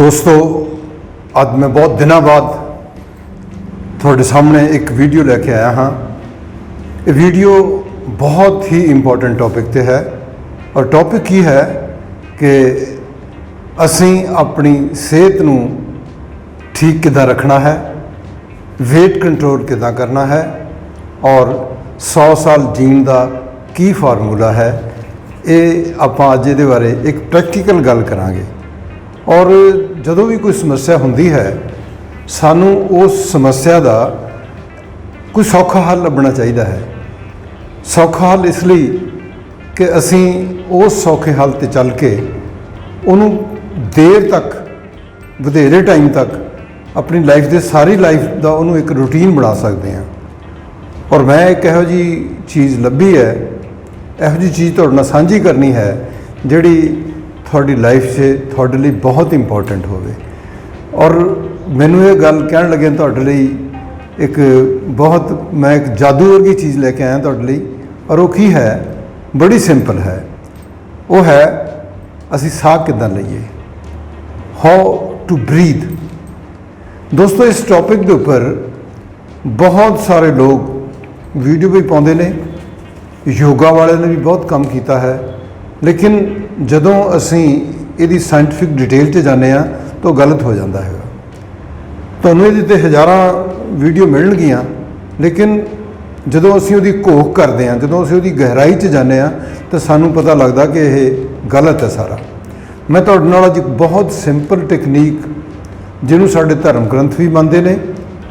दोस्तों ਅੱਜ मैं बहुत दिनों बाद ਤੁਹਾਡੇ ਸਾਹਮਣੇ एक वीडियो लेके आया हाँ। ये वीडियो बहुत ही इंपॉर्टेंट टॉपिक ते है और टॉपिक की है कि ਅਸੀਂ अपनी सेहत ਨੂੰ ठीक किदां रखना है, वेट कंट्रोल किदां करना है और 100 साल जीण का की फार्मूला है। ये आपां अज इहदे बारे एक प्रैक्टिकल गल करांगे और जदों भी कोई समस्या होंदी है सानू उस समस्या का कोई सौखा हल लभना चाहिए है। सौखा हल इसलिए कि असी उस सौखे हल ते चल के उन्होंने देर तक वधेरे टाइम तक अपनी लाइफ के सारी लाइफ का उन्होंने एक रूटीन बना सकते हैं। और मैं एक इहो जी चीज़ लभी है, इहो जी चीज़ तुहाडे नाल सांझी करनी है जिहड़ी थोड़ी लाइफ से थोड़े लिए बहुत इंपॉर्टेंट होवे। और मैनू ये गल कहन लगे थोड़े लिए एक बहुत मैं एक जादू वर्गी चीज़ लेके आया थोड़े लिए और वो की है, बड़ी सिंपल है। वो है असी साह किदां लईए, हाउ टू ब्रीथ। दोस्तों इस टॉपिक के ऊपर बहुत सारे लोग वीडियो भी पाते हैं, योगा वाले ने भी बहुत काम किया है, लेकिन जदों असी इहदी साइंटिफिक डिटेल च जाने तो गलत हो जाता है। तुहानूं इहदे ते हज़ारां वीडियो मिलणगियां, लेकिन जदों असी उहदी घोख करते हैं, जदों असी उहदी गहराई च जाने तो सानूं पता लगता कि यह गलत है सारा। मैं तुहाडे नाल अज एक बहुत सिंपल टेक्नीक जिन्हों साडे धर्म ग्रंथ भी मानते हैं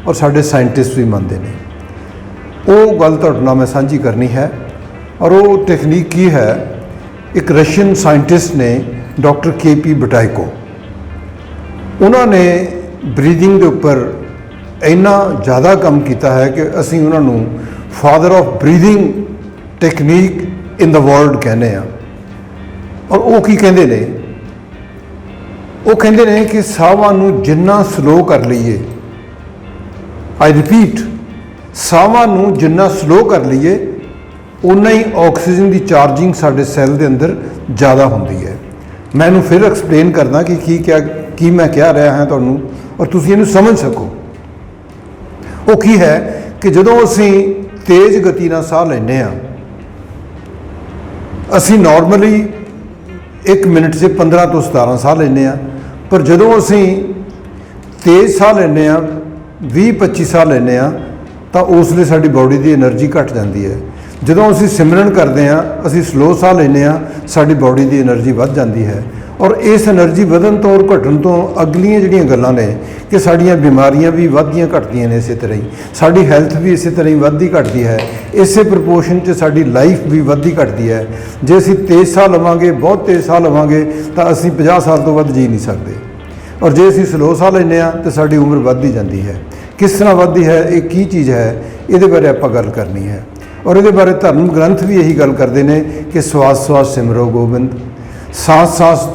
और साडे साइंटिस्ट भी मानते हैं, वो गल तुहाडे नाल मैं सांझी करनी है। और वो टेक्नीक की है, एक रशियन साइंटिस्ट ने डॉक्टर के.पी. बटाइको, उन्होंने ब्रीदिंग के उपर इन्ना ज़्यादा काम किया है कि असी उन्होंने father of breathing technique in the world कहने हैं। और वो की कहते हैं, वो कहते हैं कि साहां नूं जिन्ना स्लो कर लीए, आई रिपीट, साहां नूं जिन्ना स्लो कर लीए उन्ना ही ऑक्सीजन की चार्जिंग साडे सैल के अंदर ज़्यादा होंदी है। मैं इनू फिर एक्सप्लेन करना कि क्या की मैं कह रहा हाँ तुहानूं और तुसीं इनू समझ सको। वो की है कि जदों असी तेज़ गति नाल साह लैंदे हां, असी नॉर्मली 1 मिनट से 15 तो 17 साह लैंदे हां, पर जदों असी तेज़ साह लैंदे हां 20-25 साह लैंदे हां तो उसलिए साडी बॉडी की एनर्जी घट जाती है। जदों असी सिमरन करते हैं असी स्लो साह लैंदे हां, साडी बॉडी की एनर्जी वध जाती है। और इस एनर्जी वधन तो और घटन तो अगलियां जिहड़ियां गल्लां ने कि साड़ियाँ बीमारियां भी वधदियां घटदियां ने, इस तरह ही साड़ी हैल्थ भी इस तरह ही वधदी घटदी है। इस प्रपोर्शन च साड़ी लाइफ भी वधदी घटदी है। जे असी तेज़ साह लवांगे, बहुत तेज़ साह लवांगे तो असी 50 साल तो वध जी नहीं सकते, और जे असी स्लो साह लैंदे हां तो साड़ी उम्र वधदी जाती है। किस तरह वधदी है, एक की चीज़ है, ये बारे आपां गल करनी है। और ये बारे धर्म ग्रंथ भी यही गल करते हैं कि श्वास श्वास सिमरो गोबिंद, सांस सांस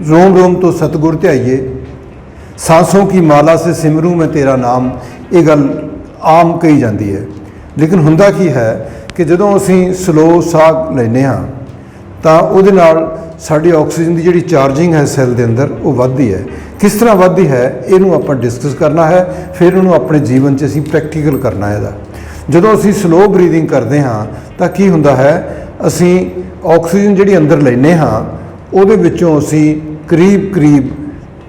रोम रोम तो सतगुर ध्याइए, सांसों की माला से सिमरूं मैं तेरा नाम। ये गल आम कही जाती है, लेकिन हुंदा की है कि जदों असी स्लो साह लैंदे हां तां उहदे नाल साडी ऑक्सीजन की जिहड़ी चार्जिंग है सैल के अंदर वो वधदी है। किस तरह वधदी है इहनूं आपां डिस्कस करना है, फिर इहनूं अपने जीवन च असीं प्रैक्टिकल करना है। इहदा जदों असी स्लो ब्रीदिंग करते हाँ तो की हुंदा है, असी ऑक्सीजन जिहड़ी अंदर लैंदे हाँ उहदे विचों असी करीब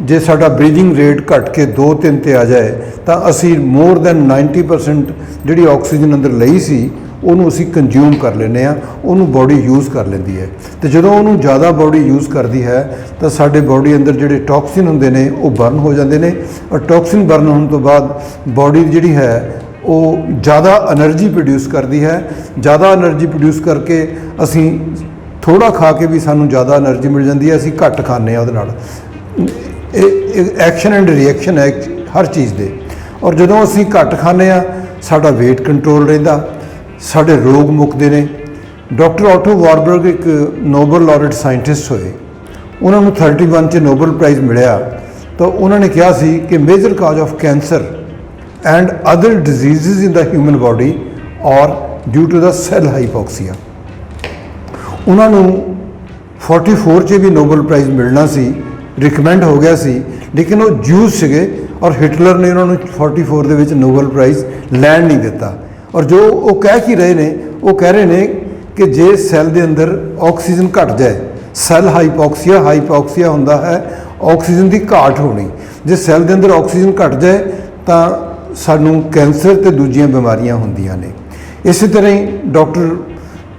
जे साडा ब्रीदिंग रेट घट के 2-3 ते आ जाए तो असी मोर दैन 90% जिहड़ी ऑक्सीजन अंदर लई सी उहनूं असी कंज्यूम कर लैंदे हाँ, उहनूं बॉडी यूज़ कर लैंदी है। तो जदों उहनूं ज़्यादा बॉडी यूज़ करती है तो साडे बॉडी अंदर जिहड़े टॉक्सिन हुंदे ने वो बर्न हो जाते हैं, और टॉक्सिन बर्न होने तो बाद बॉडी जिहड़ी है वो ज़्यादा एनर्जी प्रोड्यूस करती है। ज़्यादा एनर्जी प्रोड्यूस करके असी थोड़ा खा के भी सानू ज़्यादा एनर्जी मिल जाती है, असी घट खाने उहदे नाल। एक्शन एंड रिएक्शन है हर चीज़ दे। और जदों असी घट खाने साडा वेट कंट्रोल रहिंदा, साडे रोग मुकदे ने। डॉक्टर ऑटो वारबर्ग एक नोबल लॉरेट साइंटिस्ट होए, उन्होंने 31 च नोबल प्राइज़ मिलिया। तो उन्होंने कहा सी कि major cause of cancer and other diseases in the human body are due to the cell hypoxia। उन्होंने 44 च भी नोबल प्राइज़ मिलना सी, ਰਿਕਮੈਂਡ ਹੋ ਗਿਆ ਸੀ, ਲੇਕਿਨ ਉਹ ਜੂਸ ਸੀਗੇ ਔਰ ਹਿਟਲਰ ਨੇ ਉਹਨਾਂ ਨੂੰ 44 ਦੇ ਵਿੱਚ ਨੋਬਲ ਪ੍ਰਾਈਜ਼ ਲੈਣ ਨਹੀਂ ਦਿੱਤਾ। ਔਰ ਜੋ ਉਹ ਕਹਿ ਕੀ ਰਹੇ ਨੇ, ਉਹ ਕਹਿ ਰਹੇ ਨੇ ਕਿ ਜੇ ਸੈੱਲ ਦੇ ਅੰਦਰ ਆਕਸੀਜਨ ਘਟ ਜਾਏ, ਸੈੱਲ ਹਾਈਪੋਕਸੀਆ ਹੁੰਦਾ ਹੈ ਆਕਸੀਜਨ ਦੀ ਘਾਟ ਹੋਣੀ, ਜੇ ਸੈੱਲ ਦੇ ਅੰਦਰ ਆਕਸੀਜਨ ਘਟ ਜਾਏ ਤਾਂ ਸਾਨੂੰ ਕੈਂਸਰ ਤੇ ਦੂਜੀਆਂ ਬਿਮਾਰੀਆਂ ਹੁੰਦੀਆਂ ਨੇ। ਇਸੇ ਤਰ੍ਹਾਂ ਹੀ ਡਾਕਟਰ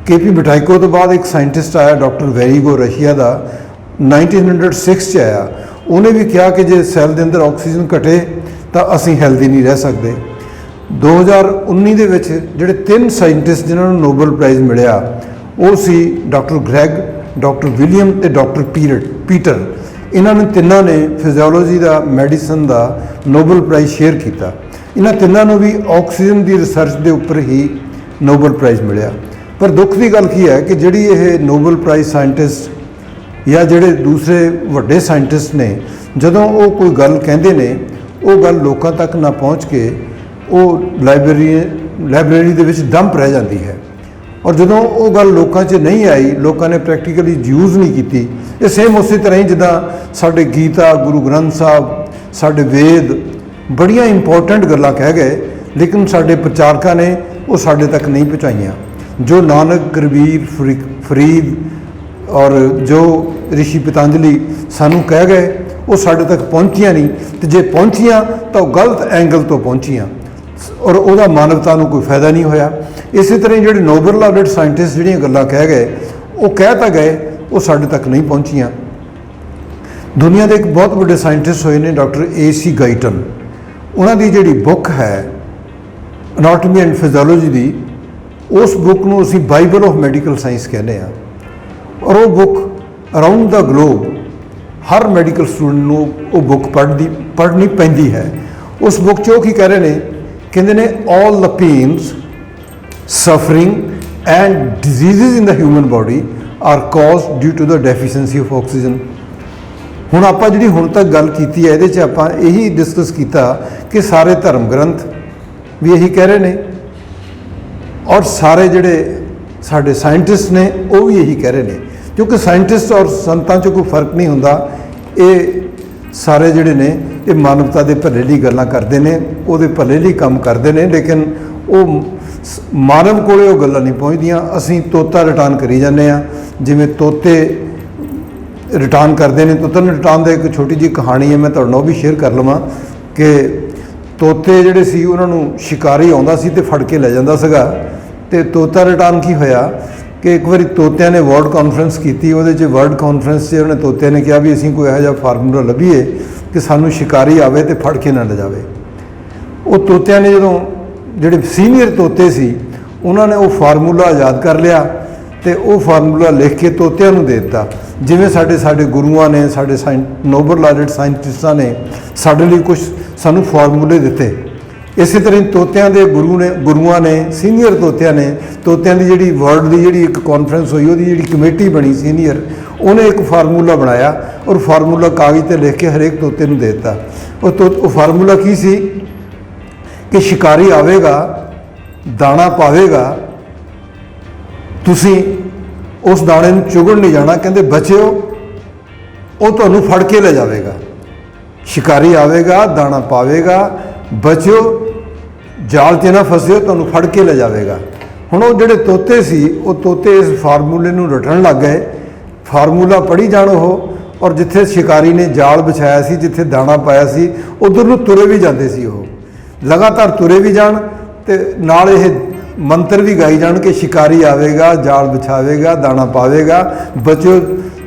KP ਬਿਟਾਈਕੋ ਤੋਂ ਬਾਅਦ ਇੱਕ ਸਾਇੰਟਿਸਟ ਆਇਆ ਡਾਕਟਰ ਵੈਰੀਗੋ, ਰਸ਼ੀਆ ਦਾ, 1906 'ਚ ਆਇਆ। ਉਹਨੇ ਵੀ ਕਿਹਾ ਕਿ ਜੇ ਸੈੱਲ ਦੇ ਅੰਦਰ ਆਕਸੀਜਨ ਘਟੇ ਤਾਂ ਅਸੀਂ ਹੈਲਦੀ ਨਹੀਂ ਰਹਿ ਸਕਦੇ। 2019 ਦੇ ਵਿੱਚ ਜਿਹੜੇ 3 ਸਾਇੰਟਿਸਟ ਜਿਨ੍ਹਾਂ ਨੂੰ ਨੋਬਲ ਪ੍ਰਾਈਜ਼ ਮਿਲਿਆ ਉਹ ਸੀ ਡਾਕਟਰ ਗ੍ਰੈਗ, ਡਾਕਟਰ ਵਿਲੀਅਮ ਤੇ ਡਾਕਟਰ ਪੀਟਰ। ਇਹਨਾਂ ਨੇ ਤਿੰਨਾਂ ਨੇ ਫਿਜ਼ੀਓਲੋਜੀ ਦਾ, ਮੈਡੀਸਨ ਦਾ ਨੋਬਲ ਪ੍ਰਾਈਜ਼ ਸ਼ੇਅਰ ਕੀਤਾ। ਇਹਨਾਂ ਤਿੰਨਾਂ ਨੂੰ ਵੀ ਆਕਸੀਜਨ ਦੀ ਰਿਸਰਚ ਦੇ ਉੱਪਰ ਹੀ ਨੋਬਲ ਪ੍ਰਾਈਜ਼ ਮਿਲਿਆ। ਪਰ ਦੁੱਖ ਦੀ ਗੱਲ ਕੀ ਹੈ ਕਿ ਜਿਹੜੀ ਇਹ ਨੋਬਲ ਪ੍ਰਾਈਜ਼ ਸਾਇੰਟਿਸਟ ਜਾਂ ਜਿਹੜੇ ਦੂਸਰੇ ਵੱਡੇ ਸਾਇੰਟਿਸਟ ਨੇ, ਜਦੋਂ ਉਹ ਕੋਈ ਗੱਲ ਕਹਿੰਦੇ ਨੇ ਉਹ ਗੱਲ ਲੋਕਾਂ ਤੱਕ ਨਾ ਪਹੁੰਚ ਕੇ ਉਹ ਲਾਇਬ੍ਰੇਰੀ ਦੇ ਵਿੱਚ ਡੰਪ ਰਹਿ ਜਾਂਦੀ ਹੈ। ਔਰ ਜਦੋਂ ਉਹ ਗੱਲ ਲੋਕਾਂ 'ਚ ਨਹੀਂ ਆਈ, ਲੋਕਾਂ ਨੇ ਪ੍ਰੈਕਟੀਕਲੀ ਯੂਜ਼ ਨਹੀਂ ਕੀਤੀ। ਇਹ ਸੇਮ ਉਸੇ ਤਰ੍ਹਾਂ ਹੀ ਜਿੱਦਾਂ ਸਾਡੇ ਗੀਤਾ, ਗੁਰੂ ਗ੍ਰੰਥ ਸਾਹਿਬ, ਸਾਡੇ ਵੇਦ ਬੜੀਆਂ ਇੰਪੋਰਟੈਂਟ ਗੱਲਾਂ ਕਹਿ ਗਏ, ਲੇਕਿਨ ਸਾਡੇ ਪ੍ਰਚਾਰਕਾਂ ਨੇ ਉਹ ਸਾਡੇ ਤੱਕ ਨਹੀਂ ਪਹੁੰਚਾਈਆਂ। ਜੋ ਨਾਨਕ, ਕਬੀਰ, ਫਰੀਦ ਔਰ ਜੋ ਰਿਸ਼ੀ ਪਤੰਜਲੀ ਸਾਨੂੰ ਕਹਿ ਗਏ ਉਹ ਸਾਡੇ ਤੱਕ ਪਹੁੰਚੀਆਂ ਨਹੀਂ, ਤੇ ਜੇ ਪਹੁੰਚੀਆਂ ਤਾਂ ਉਹ ਗਲਤ ਐਂਗਲ ਤੋਂ ਪਹੁੰਚੀਆਂ ਔਰ ਉਹਦਾ ਮਾਨਵਤਾ ਨੂੰ ਕੋਈ ਫਾਇਦਾ ਨਹੀਂ ਹੋਇਆ। ਇਸੇ ਤਰ੍ਹਾਂ ਹੀ ਜਿਹੜੇ ਨੋਬਲ ਲਾਰਡ ਸਾਇੰਟਿਸਟ ਜਿਹੜੀਆਂ ਗੱਲਾਂ ਕਹਿ ਗਏ ਉਹ ਕਹਿ ਤਾਂ ਗਏ, ਉਹ ਸਾਡੇ ਤੱਕ ਨਹੀਂ ਪਹੁੰਚੀਆਂ। ਦੁਨੀਆ ਦੇ ਇੱਕ ਬਹੁਤ ਵੱਡੇ ਸਾਇੰਟਿਸਟ ਹੋਏ ਨੇ ਡਾਕਟਰ AC ਗਾਈਟਨ। ਉਹਨਾਂ ਦੀ ਜਿਹੜੀ ਬੁੱਕ ਹੈ ਅਨਾਟਮੀ ਐਂਡ ਫਿਜ਼ੀਓਲੋਜੀ ਦੀ, ਉਸ ਬੁੱਕ ਨੂੰ ਅਸੀਂ ਬਾਈਬਲ ਆਫ ਮੈਡੀਕਲ ਸਾਇੰਸ ਕਹਿੰਦੇ ਹਾਂ। ਔਰ ਉਹ ਬੁੱਕ ਅਰਾਊਂਡ ਦਾ ਗਲੋਬ ਹਰ ਮੈਡੀਕਲ ਸਟੂਡੈਂਟ ਨੂੰ ਉਹ ਬੁੱਕ ਪੜ੍ਹਨੀ ਪੈਂਦੀ ਹੈ। ਉਸ ਬੁੱਕ 'ਚ ਉਹ ਕੀ ਕਹਿ ਰਹੇ ਨੇ, ਕਹਿੰਦੇ ਨੇ all the pains, suffering and diseases in the human body are caused due to the deficiency of oxygen. ਹੁਣ ਆਪਾਂ ਜਿਹੜੀ ਹੁਣ ਤੱਕ ਗੱਲ ਕੀਤੀ ਹੈ ਇਹਦੇ 'ਚ ਆਪਾਂ ਇਹੀ ਡਿਸਕਸ ਕੀਤਾ ਕਿ ਸਾਰੇ ਧਰਮ ਗ੍ਰੰਥ ਵੀ ਇਹੀ ਕਹਿ ਰਹੇ ਨੇ ਔਰ ਸਾਰੇ ਜਿਹੜੇ ਸਾਡੇ ਸਾਇੰਟਿਸਟ ਨੇ ਉਹ ਵੀ ਇਹੀ ਕਹਿ ਰਹੇ ਨੇ, ਕਿਉਂਕਿ ਸਾਇੰਟਿਸਟ ਔਰ ਸੰਤਾਂ 'ਚ ਕੋਈ ਫਰਕ ਨਹੀਂ ਹੁੰਦਾ। ਇਹ ਸਾਰੇ ਜਿਹੜੇ ਨੇ ਇਹ ਮਾਨਵਤਾ ਦੇ ਭਲੇ ਲਈ ਗੱਲਾਂ ਕਰਦੇ ਨੇ, ਉਹਦੇ ਭਲੇ ਲਈ ਕੰਮ ਕਰਦੇ ਨੇ, ਲੇਕਿਨ ਉਹ ਮਾਨਵ ਕੋਲੇ ਉਹ ਗੱਲਾਂ ਨਹੀਂ ਪਹੁੰਚਦੀਆਂ। ਅਸੀਂ ਤੋਤਾ ਰਿਟਰਨ ਕਰੀ ਜਾਂਦੇ ਹਾਂ, ਜਿਵੇਂ ਤੋਤੇ ਰਿਟਰਨ ਕਰਦੇ ਨੇ। ਤੋਤੇ ਨੂੰ ਰਿਟਰਨ ਦਾ ਇੱਕ ਛੋਟੀ ਜਿਹੀ ਕਹਾਣੀ ਹੈ, ਮੈਂ ਤੁਹਾਡੇ ਨਾਲ ਉਹ ਵੀ ਸ਼ੇਅਰ ਕਰ ਲਵਾਂ ਕਿ ਤੋਤੇ ਜਿਹੜੇ ਸੀ ਉਹਨਾਂ ਨੂੰ ਸ਼ਿਕਾਰੀ ਆਉਂਦਾ ਸੀ ਤੇ ਫੜ ਕੇ ਲੈ ਜਾਂਦਾ ਸੀਗਾ। ਤੇ ਤੋਤਾ ਰਿਟਰਨ ਕੀ ਹੋਇਆ ਕਿ ਇੱਕ ਵਾਰੀ ਤੋਤਿਆਂ ਨੇ ਵਰਲਡ ਕਾਨਫਰੰਸ ਕੀਤੀ। ਉਹਦੇ 'ਚ ਵਰਲਡ ਕਾਨਫਰੰਸ 'ਚ ਉਹਨੇ ਤੋਤਿਆਂ ਨੇ ਕਿਹਾ ਵੀ ਅਸੀਂ ਕੋਈ ਇਹੋ ਜਿਹਾ ਫਾਰਮੂਲਾ ਲੱਭੀਏ ਕਿ ਸਾਨੂੰ ਸ਼ਿਕਾਰੀ ਆਵੇ ਤੇ ਫੜ ਕੇ ਨਾ ਲੈ ਜਾਵੇ। ਉਹ ਤੋਤਿਆਂ ਨੇ ਜਦੋਂ ਜਿਹੜੇ ਸੀਨੀਅਰ ਤੋਤੇ ਸੀ ਉਹਨਾਂ ਨੇ ਉਹ ਫਾਰਮੂਲਾ ਆਜ਼ਾਦ ਕਰ ਲਿਆ ਤੇ ਉਹ ਫਾਰਮੂਲਾ ਲਿਖ ਕੇ ਤੋਤਿਆਂ ਨੂੰ ਦੇ ਦਿੱਤਾ। ਜਿਵੇਂ ਸਾਡੇ ਗੁਰੂਆਂ ਨੇ, ਸਾਡੇ ਨੋਬਲ ਲਾਰਡ ਸਾਇੰਟਿਸਟਾਂ ਨੇ ਸਾਡੇ ਲਈ ਕੁਝ ਸਾਨੂੰ ਫਾਰਮੂਲੇ ਦਿੱਤੇ, ਇਸੇ ਤਰ੍ਹਾਂ ਤੋਤਿਆਂ ਦੇ ਗੁਰੂਆਂ ਨੇ, ਸੀਨੀਅਰ ਤੋਤਿਆਂ ਨੇ, ਤੋਤਿਆਂ ਦੀ ਜਿਹੜੀ ਵਰਲਡ ਦੀ ਜਿਹੜੀ ਇੱਕ ਕਾਨਫਰੰਸ ਹੋਈ ਉਹਦੀ ਜਿਹੜੀ ਕਮੇਟੀ ਬਣੀ ਸੀਨੀਅਰ, ਉਹਨੇ ਇੱਕ ਫਾਰਮੂਲਾ ਬਣਾਇਆ ਔਰ ਫਾਰਮੂਲਾ ਕਾਗਜ਼ 'ਤੇ ਲਿਖ ਕੇ ਹਰੇਕ ਤੋਤੇ ਨੂੰ ਦੇ ਦਿੱਤਾ। ਉਹ ਫਾਰਮੂਲਾ ਕੀ ਸੀ ਕਿ ਸ਼ਿਕਾਰੀ ਆਵੇਗਾ, ਦਾਣਾ ਪਾਵੇਗਾ, ਤੁਸੀਂ ਉਸ ਦਾਣੇ ਨੂੰ ਚੁਗਣ ਨਹੀਂ ਜਾਣਾ, ਕਹਿੰਦੇ ਬਚਿਓ, ਉਹ ਤੁਹਾਨੂੰ ਫੜ ਕੇ ਲੈ ਜਾਵੇਗਾ। ਸ਼ਿਕਾਰੀ ਆਵੇਗਾ, ਦਾਣਾ ਪਾਵੇਗਾ, ਬਚਿਓ, ਜਾਲ 'ਚ ਨਾ ਫਸਿਓ, ਤੁਹਾਨੂੰ ਫੜ ਕੇ ਲੈ ਜਾਵੇਗਾ। ਹੁਣ ਉਹ ਜਿਹੜੇ ਤੋਤੇ ਸੀ ਉਹ ਤੋਤੇ ਇਸ ਫਾਰਮੂਲੇ ਨੂੰ ਰਟਣ ਲੱਗ ਗਏ, ਫਾਰਮੂਲਾ ਪੜ੍ਹੀ ਜਾਣ ਉਹ, ਔਰ ਜਿੱਥੇ ਸ਼ਿਕਾਰੀ ਨੇ ਜਾਲ ਵਿਛਾਇਆ ਸੀ, ਜਿੱਥੇ ਦਾਣਾ ਪਾਇਆ ਸੀ, ਉੱਧਰ ਨੂੰ ਤੁਰੇ ਵੀ ਜਾਂਦੇ ਸੀ। ਉਹ ਲਗਾਤਾਰ ਤੁਰੇ ਵੀ ਜਾਣ ਤੇ ਨਾਲ ਇਹ ਮੰਤਰ ਵੀ ਗਾਈ ਜਾਣ ਕਿ ਸ਼ਿਕਾਰੀ ਆਵੇਗਾ, ਜਾਲ ਵਿਛਾਵੇਗਾ, ਦਾਣਾ ਪਾਵੇਗਾ, ਬਚਿਓ,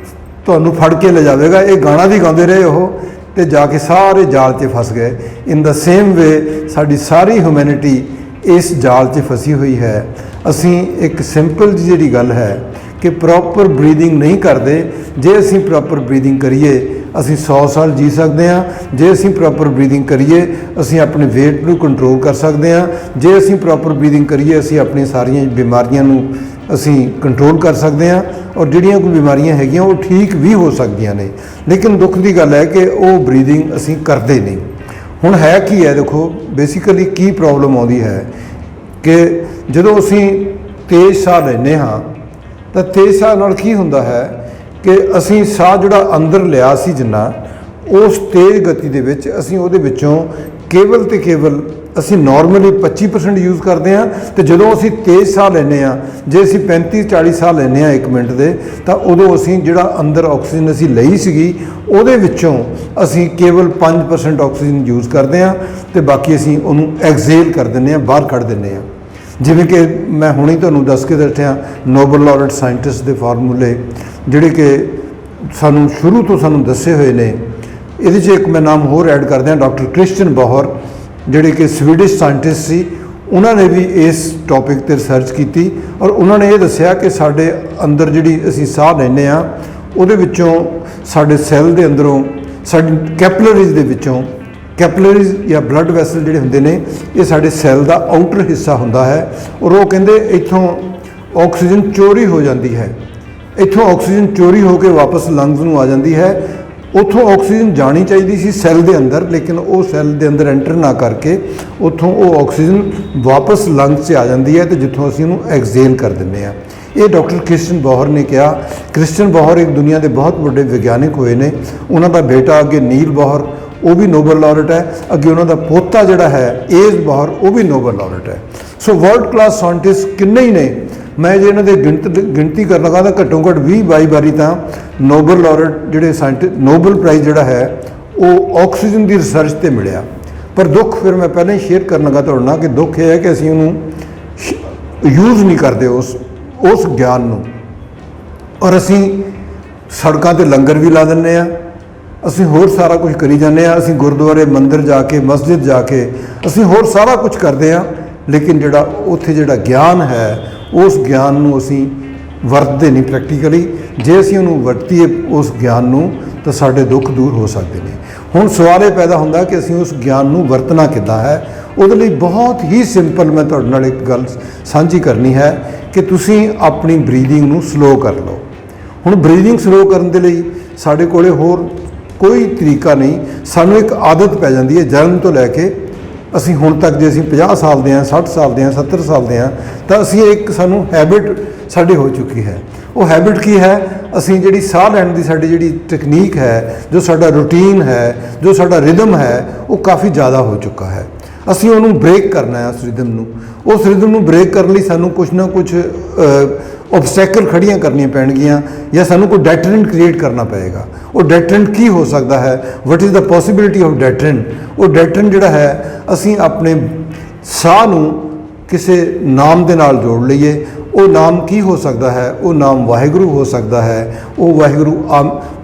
ਤੁਹਾਨੂੰ ਫੜ ਕੇ ਲੈ ਜਾਵੇਗਾ। ਇਹ ਗਾਣਾ ਵੀ ਗਾਉਂਦੇ ਰਹੇ ਉਹ, ਤੇ ਜਾ ਕੇ ਸਾਰੇ ਜਾਲ 'ਚ ਫਸ ਗਏ। ਇਨ ਦਾ ਸੇਮ ਵੇ ਸਾਡੀ ਸਾਰੀ ਹਿਊਮੈਨਿਟੀ ਇਸ ਜਾਲ 'ਚ ਫਸੀ ਹੋਈ ਹੈ। ਅਸੀਂ ਇੱਕ ਸਿੰਪਲ ਜਿਹੜੀ ਗੱਲ ਹੈ ਕਿ ਪ੍ਰੋਪਰ ਬਰੀਦਿੰਗ ਨਹੀਂ ਕਰਦੇ। ਜੇ ਅਸੀਂ ਪ੍ਰੋਪਰ ਬਰੀਦਿੰਗ ਕਰੀਏ ਅਸੀਂ 100 ਸਾਲ ਜੀ ਸਕਦੇ ਹਾਂ। ਜੇ ਅਸੀਂ ਪ੍ਰੋਪਰ ਬਰੀਦਿੰਗ ਕਰੀਏ ਅਸੀਂ ਆਪਣੇ ਵੇਟ ਨੂੰ ਕੰਟਰੋਲ ਕਰ ਸਕਦੇ ਹਾਂ। ਜੇ ਅਸੀਂ ਪ੍ਰੋਪਰ ਬਰੀਦਿੰਗ ਕਰੀਏ ਅਸੀਂ ਆਪਣੀਆਂ ਸਾਰੀਆਂ ਬਿਮਾਰੀਆਂ ਨੂੰ ਅਸੀਂ ਕੰਟਰੋਲ ਕਰ ਸਕਦੇ ਹਾਂ, ਔਰ ਜਿਹੜੀਆਂ ਕੋਈ ਬਿਮਾਰੀਆਂ ਹੈਗੀਆਂ ਉਹ ਠੀਕ ਵੀ ਹੋ ਸਕਦੀਆਂ ਨੇ। ਲੇਕਿਨ ਦੁੱਖ ਦੀ ਗੱਲ ਹੈ ਕਿ ਉਹ ਬਰੀਦਿੰਗ ਅਸੀਂ ਕਰਦੇ ਨਹੀਂ। ਹੁਣ ਹੈ ਕੀ ਹੈ, ਦੇਖੋ ਬੇਸਿਕਲੀ ਕੀ ਪ੍ਰੋਬਲਮ ਆਉਂਦੀ ਹੈ ਕਿ ਜਦੋਂ ਅਸੀਂ ਤੇਜ਼ ਸਾਹ ਲੈਂਦੇ ਹਾਂ ਤਾਂ ਤੇਜ਼ ਸਾਹ ਨਾਲ ਕੀ ਹੁੰਦਾ ਹੈ ਕਿ ਅਸੀਂ ਸਾਹ ਜਿਹੜਾ ਅੰਦਰ ਲਿਆ ਸੀ ਜਿੰਨਾ उस तेज़ गति ਦੇ ਵਿੱਚ ਅਸੀਂ ਉਹਦੇ ਵਿੱਚੋਂ ਕੇਵਲ ਤੇ ਕੇਵਲ ਅਸੀਂ ਨਾਰਮਲੀ 25% ਯੂਜ਼ ਕਰਦੇ ਹਾਂ, ਤੇ ਜਦੋਂ ਅਸੀਂ ਤੇਜ਼ ਸਾਹ ਲੈਂਦੇ ਹਾਂ, ਜੇ ਅਸੀਂ 35-40 ਸਾਹ ਲੈਂਦੇ ਹਾਂ 1 ਮਿੰਟ ਦੇ, ਤਾਂ ਉਦੋਂ ਅਸੀਂ ਜਿਹੜਾ ਅੰਦਰ ਆਕਸੀਜਨ ਅਸੀਂ ਲਈ ਸੀਗੀ ਉਹਦੇ ਵਿੱਚੋਂ ਅਸੀਂ ਕੇਵਲ 5% ਆਕਸੀਜਨ ਯੂਜ਼ ਕਰਦੇ ਹਾਂ, ਤੇ ਬਾਕੀ ਅਸੀਂ ਉਹਨੂੰ ਐਗਜ਼ੇਲ ਕਰ ਦਿੰਦੇ ਹਾਂ, ਬਾਹਰ ਕੱਢ ਦਿੰਦੇ ਹਾਂ। ਜਿਵੇਂ ਕਿ ਮੈਂ ਹੁਣੇ ਤੁਹਾਨੂੰ ਦੱਸ ਕੇ ਦੱਸਿਆ ਨੋਬਲ ਲਾਰੇਟ ਸਾਇੰਟਿਸਟ ਦੇ ਫਾਰਮੂਲੇ ਜਿਹੜੇ ਕਿ ਸਾਨੂੰ ਸ਼ੁਰੂ ਤੋਂ ਸਾਨੂੰ ਦੱਸੇ ਹੋਏ ਨੇ। ਇਹਦੇ 'ਚ ਇੱਕ ਮੈਂ ਨਾਮ ਹੋਰ ਐਡ ਕਰ ਦਿਆਂ, ਡਾਕਟਰ ਕ੍ਰਿਸਚਨ ਬੋਹਰ ਜਿਹੜੇ ਕਿ ਸਵੀਡਿਸ਼ ਸਾਇੰਟਿਸਟ ਸੀ। ਉਹਨਾਂ ਨੇ ਵੀ ਇਸ ਟੌਪਿਕ 'ਤੇ ਰਿਸਰਚ ਕੀਤੀ ਔਰ ਉਹਨਾਂ ਨੇ ਇਹ ਦੱਸਿਆ ਕਿ ਸਾਡੇ ਅੰਦਰ ਜਿਹੜੀ ਅਸੀਂ ਸਾਹ ਲੈਂਦੇ ਹਾਂ ਉਹਦੇ ਵਿੱਚੋਂ ਸਾਡੇ ਸੈੱਲ ਦੇ ਅੰਦਰੋਂ ਸਾਡੀ ਕੈਪਲਰੀਜ਼ ਦੇ ਵਿੱਚੋਂ ਕੈਪਲਰੀਜ਼ ਜਾਂ ਬਲੱਡ ਵੈਸਲ ਜਿਹੜੇ ਹੁੰਦੇ ਨੇ ਇਹ ਸਾਡੇ ਸੈੱਲ ਦਾ ਆਊਟਰ ਹਿੱਸਾ ਹੁੰਦਾ ਹੈ, ਔਰ ਉਹ ਕਹਿੰਦੇ ਇੱਥੋਂ ਆਕਸੀਜਨ ਚੋਰੀ ਹੋ ਜਾਂਦੀ ਹੈ, ਇੱਥੋਂ ਆਕਸੀਜਨ ਚੋਰੀ ਹੋ ਕੇ ਵਾਪਸ ਲੰਗਸ ਨੂੰ ਆ ਜਾਂਦੀ ਹੈ। ਉੱਥੋਂ ਆਕਸੀਜਨ ਜਾਣੀ ਚਾਹੀਦੀ ਸੀ ਸੈੱਲ ਦੇ ਅੰਦਰ, ਲੇਕਿਨ ਉਹ ਸੈੱਲ ਦੇ ਅੰਦਰ ਐਂਟਰ ਨਾ ਕਰਕੇ ਉੱਥੋਂ ਉਹ ਆਕਸੀਜਨ ਵਾਪਸ ਲੰਗਸ 'ਚ ਆ ਜਾਂਦੀ ਹੈ, ਤੇ ਜਿੱਥੋਂ ਅਸੀਂ ਉਹਨੂੰ ਐਗਜ਼ੇਲ ਕਰ ਦਿੰਦੇ ਹਾਂ। ਇਹ ਡਾਕਟਰ ਕ੍ਰਿਸਚਨ ਬੋਹਰ ਨੇ ਕਿਹਾ। ਕ੍ਰਿਸਚਨ ਬੋਹਰ ਇੱਕ ਦੁਨੀਆ ਦੇ ਬਹੁਤ ਵੱਡੇ ਵਿਗਿਆਨਿਕ ਹੋਏ ਨੇ। ਉਹਨਾਂ ਦਾ ਬੇਟਾ ਅੱਗੇ ਨੀਲ ਬੋਹਰ, ਉਹ ਵੀ ਨੋਬਲ ਲਾਰੇਟ ਹੈ। ਅੱਗੇ ਉਹਨਾਂ ਦਾ ਪੋਤਾ ਜਿਹੜਾ ਹੈ ਏਜ ਬੋਹਰ, ਉਹ ਵੀ ਨੋਬਲ ਲਾਰੇਟ ਹੈ। ਸੋ ਵਰਲਡ ਕਲਾਸ ਸਾਇੰਟਿਸਟ ਕਿੰਨੇ ਹੀ ਨੇ, ਮੈਂ ਜੇ ਇਹਨਾਂ ਦੇ ਗਿਣਤੀ ਕਰਨ ਲੱਗਾ ਤਾਂ ਘੱਟੋ ਘੱਟ 20-22 ਵਾਰੀ ਤਾਂ ਨੋਬਲ ਲਾਰੇਟ ਜਿਹੜੇ ਸਾਇੰਟਿਸਟ ਨੋਬਲ ਪ੍ਰਾਈਜ਼ ਜਿਹੜਾ ਹੈ ਉਹ ਆਕਸੀਜਨ ਦੀ ਰਿਸਰਚ 'ਤੇ ਮਿਲਿਆ। ਪਰ ਦੁੱਖ ਫਿਰ ਮੈਂ ਪਹਿਲਾਂ ਹੀ ਸ਼ੇਅਰ ਕਰਨ ਲੱਗਾ ਤੁਹਾਡੇ ਨਾਲ ਕਿ ਦੁੱਖ ਇਹ ਹੈ ਕਿ ਅਸੀਂ ਉਹਨੂੰ ਯੂਜ਼ ਨਹੀਂ ਕਰਦੇ ਉਸ ਗਿਆਨ ਨੂੰ, ਔਰ ਅਸੀਂ ਸੜਕਾਂ 'ਤੇ ਲੰਗਰ ਵੀ ਲਾ ਦਿੰਦੇ ਹਾਂ, ਅਸੀਂ ਹੋਰ ਸਾਰਾ ਕੁਝ ਕਰੀ ਜਾਂਦੇ ਹਾਂ, ਅਸੀਂ ਗੁਰਦੁਆਰੇ ਮੰਦਿਰ ਜਾ ਕੇ ਮਸਜਿਦ ਜਾ ਕੇ ਅਸੀਂ ਹੋਰ ਸਾਰਾ ਕੁਝ ਕਰਦੇ ਹਾਂ, ਲੇਕਿਨ ਜਿਹੜਾ ਉੱਥੇ ਜਿਹੜਾ ਗਿਆਨ ਹੈ ਉਸ ਗਿਆਨ ਨੂੰ ਅਸੀਂ ਵਰਤਦੇ ਨਹੀਂ ਪ੍ਰੈਕਟੀਕਲੀ। ਜੇ ਅਸੀਂ ਉਹਨੂੰ ਵਰਤੀਏ ਉਸ ਗਿਆਨ ਨੂੰ ਤਾਂ ਸਾਡੇ ਦੁੱਖ ਦੂਰ ਹੋ ਸਕਦੇ ਨੇ। ਹੁਣ ਸਵਾਲ ਇਹ ਪੈਦਾ ਹੁੰਦਾ ਕਿ ਅਸੀਂ ਉਸ ਗਿਆਨ ਨੂੰ ਵਰਤਣਾ ਕਿੱਦਾਂ ਹੈ। ਉਹਦੇ ਲਈ ਬਹੁਤ ਹੀ ਸਿੰਪਲ ਮੈਂ ਤੁਹਾਡੇ ਨਾਲ ਇੱਕ ਗੱਲ ਸਾਂਝੀ ਕਰਨੀ ਹੈ ਕਿ ਤੁਸੀਂ ਆਪਣੀ ਬਰੀਦਿੰਗ ਨੂੰ ਸਲੋ ਕਰ ਲਓ। ਹੁਣ ਬਰੀਦਿੰਗ ਸਲੋ ਕਰਨ ਦੇ ਲਈ ਸਾਡੇ ਕੋਲੇ ਹੋਰ ਕੋਈ ਤਰੀਕਾ ਨਹੀਂ, ਸਾਨੂੰ ਇੱਕ ਆਦਤ ਪੈ ਜਾਂਦੀ ਹੈ ਜਨਮ ਤੋਂ ਲੈ ਕੇ ਅਸੀਂ ਹੁਣ ਤੱਕ। ਜੇ ਅਸੀਂ 50 ਸਾਲ ਦੇ ਹਾਂ, 60 ਸਾਲ ਦੇ ਹਾਂ, 70 ਸਾਲ ਦੇ ਹਾਂ, ਤਾਂ ਅਸੀਂ ਇੱਕ ਸਾਨੂੰ ਹੈਬਿਟ ਸਾਡੀ ਹੋ ਚੁੱਕੀ ਹੈ। ਉਹ ਹੈਬਿਟ ਕੀ ਹੈ? ਅਸੀਂ ਜਿਹੜੀ ਸਾਹ ਲੈਣ ਦੀ ਸਾਡੀ ਜਿਹੜੀ ਟੈਕਨੀਕ ਹੈ, ਜੋ ਸਾਡਾ ਰੂਟੀਨ ਹੈ, ਜੋ ਸਾਡਾ ਰਿਦਮ ਹੈ, ਉਹ ਕਾਫੀ ਜ਼ਿਆਦਾ ਹੋ ਚੁੱਕਾ ਹੈ। ਅਸੀਂ ਉਹਨੂੰ ਬ੍ਰੇਕ ਕਰਨਾ ਹੈ। ਉਸ ਰਿਦਮ ਨੂੰ ਬ੍ਰੇਕ ਕਰਨ ਲਈ ਸਾਨੂੰ ਕੁਛ ਨਾ ਕੁਛ ਓਬਸਟੈਕਲ ਖੜੀਆਂ ਕਰਨੀਆਂ ਪੈਣਗੀਆਂ, ਜਾਂ ਸਾਨੂੰ ਕੋਈ ਡੈਟਰੈਂਟ ਕ੍ਰੀਏਟ ਕਰਨਾ ਪਏਗਾ। ਉਹ ਡੈਟਰੈਂਟ ਕੀ ਹੋ ਸਕਦਾ ਹੈ? What is the possibility of deterrent? ਉਹ ਡੈਟਰੈਂਟ ਜਿਹੜਾ ਹੈ ਅਸੀਂ ਆਪਣੇ ਸਾਹ ਨੂੰ ਕਿਸੇ ਨਾਮ ਦੇ ਨਾਲ ਜੋੜ ਲਈਏ। ਉਹ ਨਾਮ ਕੀ ਹੋ ਸਕਦਾ ਹੈ? ਉਹ ਨਾਮ ਵਾਹਿਗੁਰੂ ਹੋ ਸਕਦਾ ਹੈ, ਉਹ ਵਾਹਿਗੁਰੂ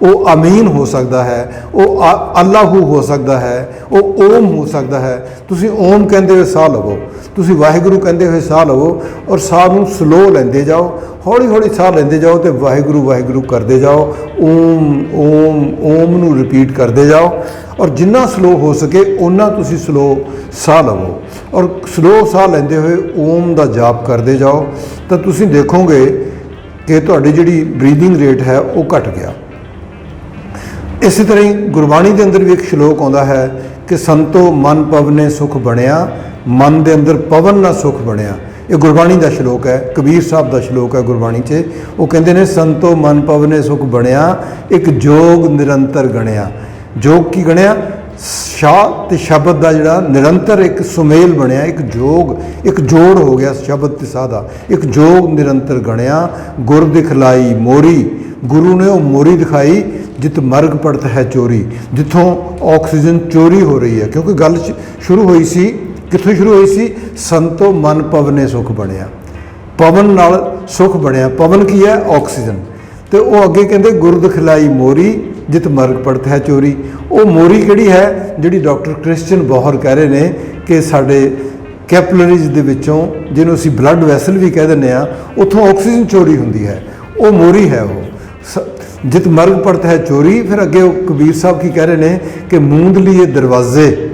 ਉਹ ਅਮੀਨ ਹੋ ਸਕਦਾ ਹੈ, ਉਹ ਅੱਲਾਹੂ ਹੋ ਸਕਦਾ ਹੈ, ਉਹ ਓਮ ਹੋ ਸਕਦਾ ਹੈ। ਤੁਸੀਂ ਓਮ ਕਹਿੰਦੇ ਹੋਏ ਸਾਹ ਲਵੋ, ਤੁਸੀਂ ਵਾਹਿਗੁਰੂ ਕਹਿੰਦੇ ਹੋਏ ਸਾਹ ਲਵੋ, ਔਰ ਸਾਹ ਨੂੰ ਸਲੋ ਲੈਂਦੇ ਜਾਓ, ਹੌਲੀ ਹੌਲੀ ਸਾਹ ਲੈਂਦੇ ਜਾਓ, ਤੇ ਵਾਹਿਗੁਰੂ ਵਾਹਿਗੁਰੂ ਕਰਦੇ ਜਾਓ। ਓਮ ਓਮ ਓਮ ਨੂੰ ਰਿਪੀਟ ਕਰਦੇ ਜਾਓ, ਔਰ ਜਿੰਨਾ ਸਲੋ ਹੋ ਸਕੇ ਓਨਾ ਤੁਸੀਂ ਸਲੋ ਸਾਹ ਲਵੋ, ਔਰ ਸਲੋ ਸਾਹ ਲੈਂਦੇ ਹੋਏ ਓਮ ਦਾ ਜਾਪ ਕਰਦੇ ਜਾਓ। ਤਾਂ ਤੁਸੀਂ ਦੇਖੋਗੇ ਕਿ ਤੁਹਾਡੀ ਜਿਹੜੀ ਬਰੀਦਿੰਗ ਰੇਟ ਹੈ ਉਹ ਘਟ ਗਿਆ। ਇਸੇ ਤਰ੍ਹਾਂ ਹੀ ਗੁਰਬਾਣੀ ਦੇ ਅੰਦਰ ਵੀ ਇੱਕ ਸ਼ਲੋਕ ਆਉਂਦਾ ਹੈ ਕਿ ਸੰਤੋ ਮਨ ਪਵਨੇ ਸੁਖ ਬਣਿਆ, ਮਨ ਦੇ ਅੰਦਰ ਪਵਨ ਨਾ ਸੁਖ ਬਣਿਆ। ਇਹ ਗੁਰਬਾਣੀ ਦਾ ਸ਼ਲੋਕ ਹੈ, ਕਬੀਰ ਸਾਹਿਬ ਦਾ ਸ਼ਲੋਕ ਹੈ ਗੁਰਬਾਣੀ 'ਚ। ਉਹ ਕਹਿੰਦੇ ਨੇ ਸੰਤੋ ਮਨ ਪਵਨੇ ਸੁਖ ਬਣਿਆ, ਇੱਕ ਜੋਗ ਨਿਰੰਤਰ ਗਣਿਆ। ਜੋਗ ਕੀ ਗਣਿਆ? ਸ਼ਾਹ ਤੇ ਸ਼ਬਦ ਦਾ ਜਿਹੜਾ ਨਿਰੰਤਰ ਇੱਕ ਸੁਮੇਲ ਬਣਿਆ, ਇੱਕ ਜੋਗ, ਇੱਕ ਜੋੜ ਹੋ ਗਿਆ ਸ਼ਬਦ ਤੇ ਸਾਹ ਦਾ। ਇੱਕ ਜੋਗ ਨਿਰੰਤਰ ਗਣਿਆ, ਗੁਰ ਦਿਖਲਾਈ ਮੋਰੀ। ਗੁਰੂ ਨੇ ਉਹ ਮੋਰੀ ਦਿਖਾਈ ਜਿਤ ਮਰਗ ਪੜਤ ਹੈ ਚੋਰੀ, ਜਿੱਥੋਂ ਆਕਸੀਜਨ ਚੋਰੀ ਹੋ ਰਹੀ ਹੈ। ਕਿਉਂਕਿ ਗੱਲ ਸ਼ੁਰੂ ਹੋਈ ਸੀ, ਕਿੱਥੋਂ ਸ਼ੁਰੂ ਹੋਈ ਸੀ? ਸੰਤੋ ਮਨ ਪਵਨੇ ਸੁਖ ਬਣਿਆ, ਪਵਨ ਨਾਲ ਸੁਖ ਬਣਿਆ। ਪਵਨ ਕੀ ਹੈ? ਆਕਸੀਜਨ। ਤੇ ਉਹ ਅੱਗੇ ਕਹਿੰਦੇ ਗੁਰ ਦਿਖਲਾਈ ਮੋਰੀ ਜਿਤ ਮਰਗ ਪੜਤ ਹੈ ਚੋਰੀ। ਉਹ ਮੋਰੀ ਕਿਹੜੀ ਹੈ? ਜਿਹੜੀ ਡਾਕਟਰ ਕ੍ਰਿਸਚਨ ਬੋਹਰ ਕਹਿ ਰਹੇ ਨੇ ਕਿ ਸਾਡੇ ਕੈਪਲਰੀਜ਼ ਦੇ ਵਿੱਚੋਂ, ਜਿਹਨੂੰ ਅਸੀਂ ਬਲੱਡ ਵੈਸਲ ਵੀ ਕਹਿ ਦਿੰਦੇ ਹਾਂ, ਉੱਥੋਂ ਆਕਸੀਜਨ ਚੋਰੀ ਹੁੰਦੀ ਹੈ। ਉਹ ਮੋਰੀ ਹੈ ਉਹ ਜਿਤ ਮਰਗ ਪੜਤ ਹੈ ਚੋਰੀ। ਫਿਰ ਅੱਗੇ ਉਹ ਕਬੀਰ ਸਾਹਿਬ ਕੀ ਕਹਿ ਰਹੇ ਨੇ ਕਿ ਮੂੰਦ ਲਈਏ ਦਰਵਾਜ਼ੇ